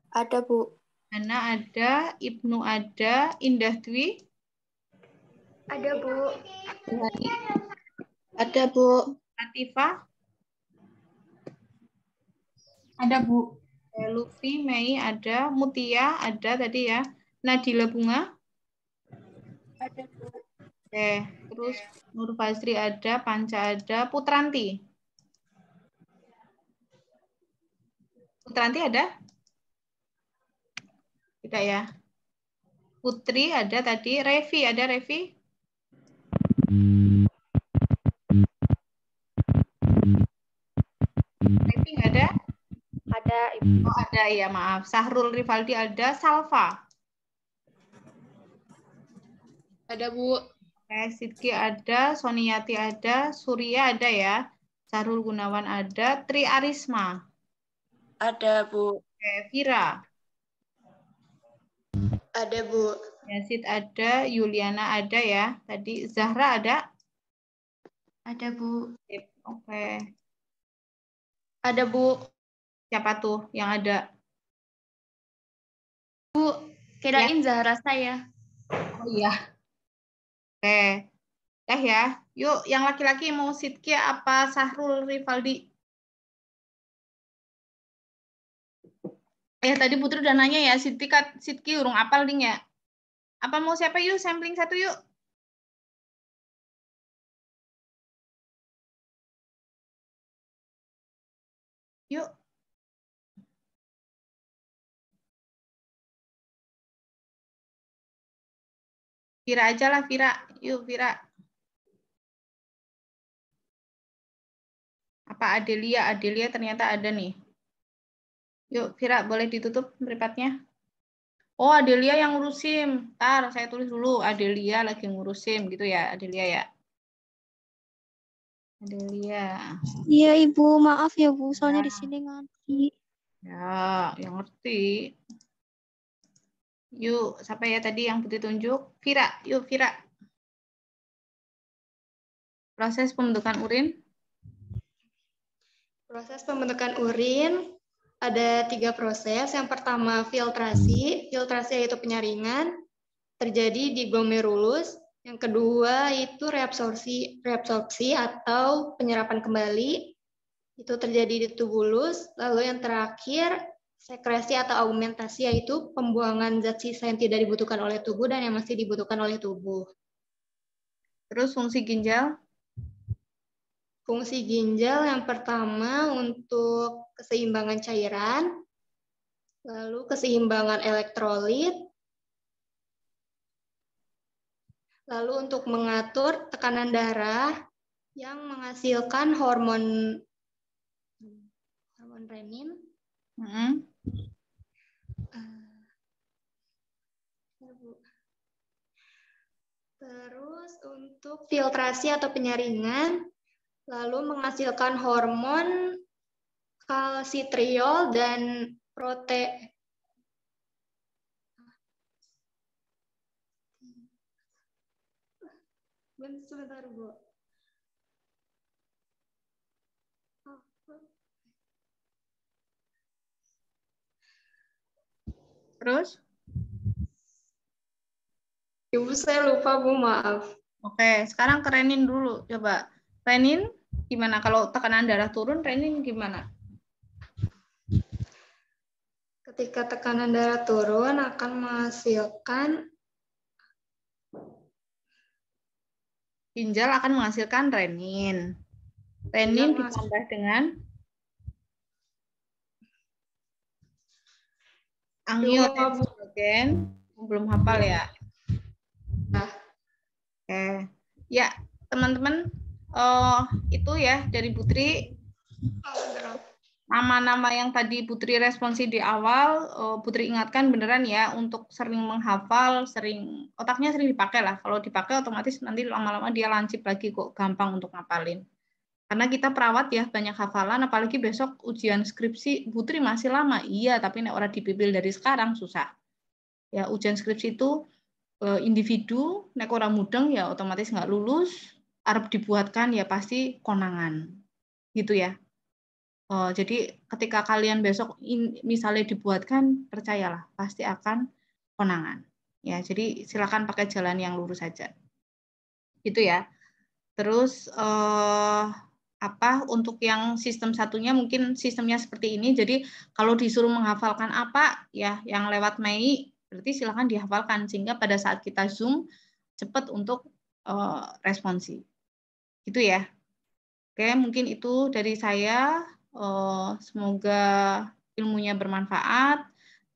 Ada, Bu. Hana ada, Ibnu ada, Indah Dwi? Ada, Bu. Tuhani? Ada, Bu. Latifah? Ada, Bu. Luffy, Mei ada, Mutia ada tadi ya. Nadila Bunga? Ada, Bu. Oke, terus Nur Fazri ada, Panca ada, Putranti? Putranti ada? Tidak ya. Putri ada tadi, Revi ada, Revi? Revi nggak ada? Ada, Ibu. Oh ada ya, maaf. Sahrul Rivaldi ada, Salva? Ada, Bu. Oke, Sidki ada, Soniati ada, Surya ada ya. Sahrul Gunawan ada, Tri Arisma? Ada, Bu. Oke, Vira? Ada, Bu. Yazid ada, Yuliana ada ya. Tadi Zahra ada? Ada, Bu. Oke. Ada, Bu. Siapa tuh yang ada? Bu, kirain Ya. Zahra saya. Oh iya. Oke. Ya. Yuk, yang laki-laki mau Sidki apa Sahrul Rivaldi? Tadi Putri udah nanya ya, Sidki urung apal ding ya. Apa mau siapa yuk, sampling satu yuk. Yuk. Vira aja lah, Vira. Yuk, Vira. Apa Adelia? Adelia ternyata ada nih. Yuk, Vira, boleh ditutup meripatnya? Oh, Adelia yang ngurusin. Ntar saya tulis dulu. Adelia lagi ngurusin gitu ya, Adelia ya. Adelia. Iya, Ibu. Maaf ya, Bu. Soalnya di sini nganti. Ya, yang ngerti. Yuk, siapa ya tadi yang Putri tunjuk? Vira, yuk Vira. Proses pembentukan urin. Proses pembentukan urin ada 3 proses. Yang pertama filtrasi. Filtrasi yaitu penyaringan. Terjadi di glomerulus. Yang kedua itu reabsorpsi atau penyerapan kembali. Itu terjadi di tubulus. Lalu yang terakhir sekresi atau augmentasi yaitu pembuangan zat sisa yang tidak dibutuhkan oleh tubuh dan yang masih dibutuhkan oleh tubuh. Terus fungsi ginjal? Fungsi ginjal yang pertama untuk keseimbangan cairan, lalu keseimbangan elektrolit, lalu untuk mengatur tekanan darah yang menghasilkan hormon renin. Terus untuk filtrasi atau penyaringan, lalu menghasilkan hormon kalsitriol dan sebentar, Bu. Terus? Ibu, saya lupa, Bu, maaf. Oke, sekarang ke renin dulu. Coba. Renin gimana? Kalau tekanan darah turun, renin gimana? Ketika tekanan darah turun akan menghasilkan ginjal akan menghasilkan renin. Renin ditambah dengan angiotensin. Belum hafal ya? Nah. Oke. Ya, teman-teman, itu ya dari Putri. Nama-nama yang tadi Putri responsi di awal, Putri ingatkan beneran ya untuk sering menghafal, otaknya sering dipakai lah. Kalau dipakai otomatis nanti lama-lama dia lancip lagi kok, gampang untuk ngapalin. Karena kita perawat ya banyak hafalan, apalagi besok ujian skripsi, Putri masih lama. Iya, tapi nek ora dipipil dari sekarang susah. Ya, ujian skripsi itu individu, nek ora mudeng ya otomatis nggak lulus, arep dibuatkan ya pasti konangan. Gitu ya. Jadi ketika kalian besok misalnya dibuatkan, percayalah pasti akan konangan. Ya, jadi silakan pakai jalan yang lurus saja. Gitu ya. Terus untuk yang sistem satunya mungkin sistemnya seperti ini. Jadi kalau disuruh menghafalkan apa ya yang lewat Mei, berarti silakan dihafalkan sehingga pada saat kita Zoom cepat untuk responsi. Gitu ya. Oke, mungkin itu dari saya. Semoga ilmunya bermanfaat,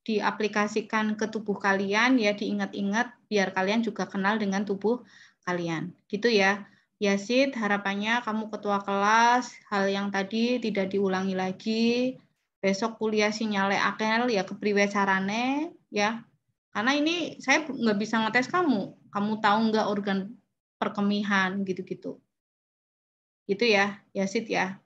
diaplikasikan ke tubuh kalian ya, diingat-ingat biar kalian juga kenal dengan tubuh kalian. Gitu ya. Yasid, harapannya kamu ketua kelas, hal yang tadi tidak diulangi lagi. Besok kuliah sinyale akel ya kepriwe carane ya. Karena ini saya nggak bisa ngetes kamu. Kamu tahu nggak organ perkemihan gitu-gitu. Gitu ya, Yasid ya.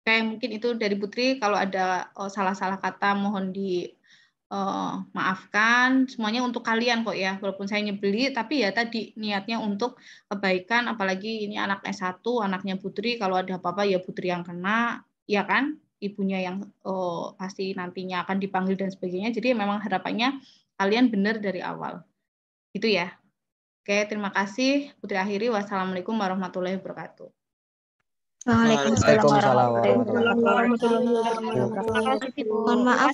Oke, mungkin itu dari Putri. Kalau ada salah-salah kata mohon dimaafkan. Semuanya untuk kalian kok ya. Walaupun saya nyebeli, tapi ya tadi niatnya untuk kebaikan. Apalagi ini anak S1, anaknya Putri. Kalau ada apa-apa ya Putri yang kena, ya kan? Ibunya yang pasti nantinya akan dipanggil dan sebagainya. Jadi memang harapannya kalian benar dari awal. Gitu ya. Oke, terima kasih. Putri akhiri. Wassalamualaikum warahmatullahi wabarakatuh. Waalaikumsalam warahmatullahi wabarakatuh. Mohon maaf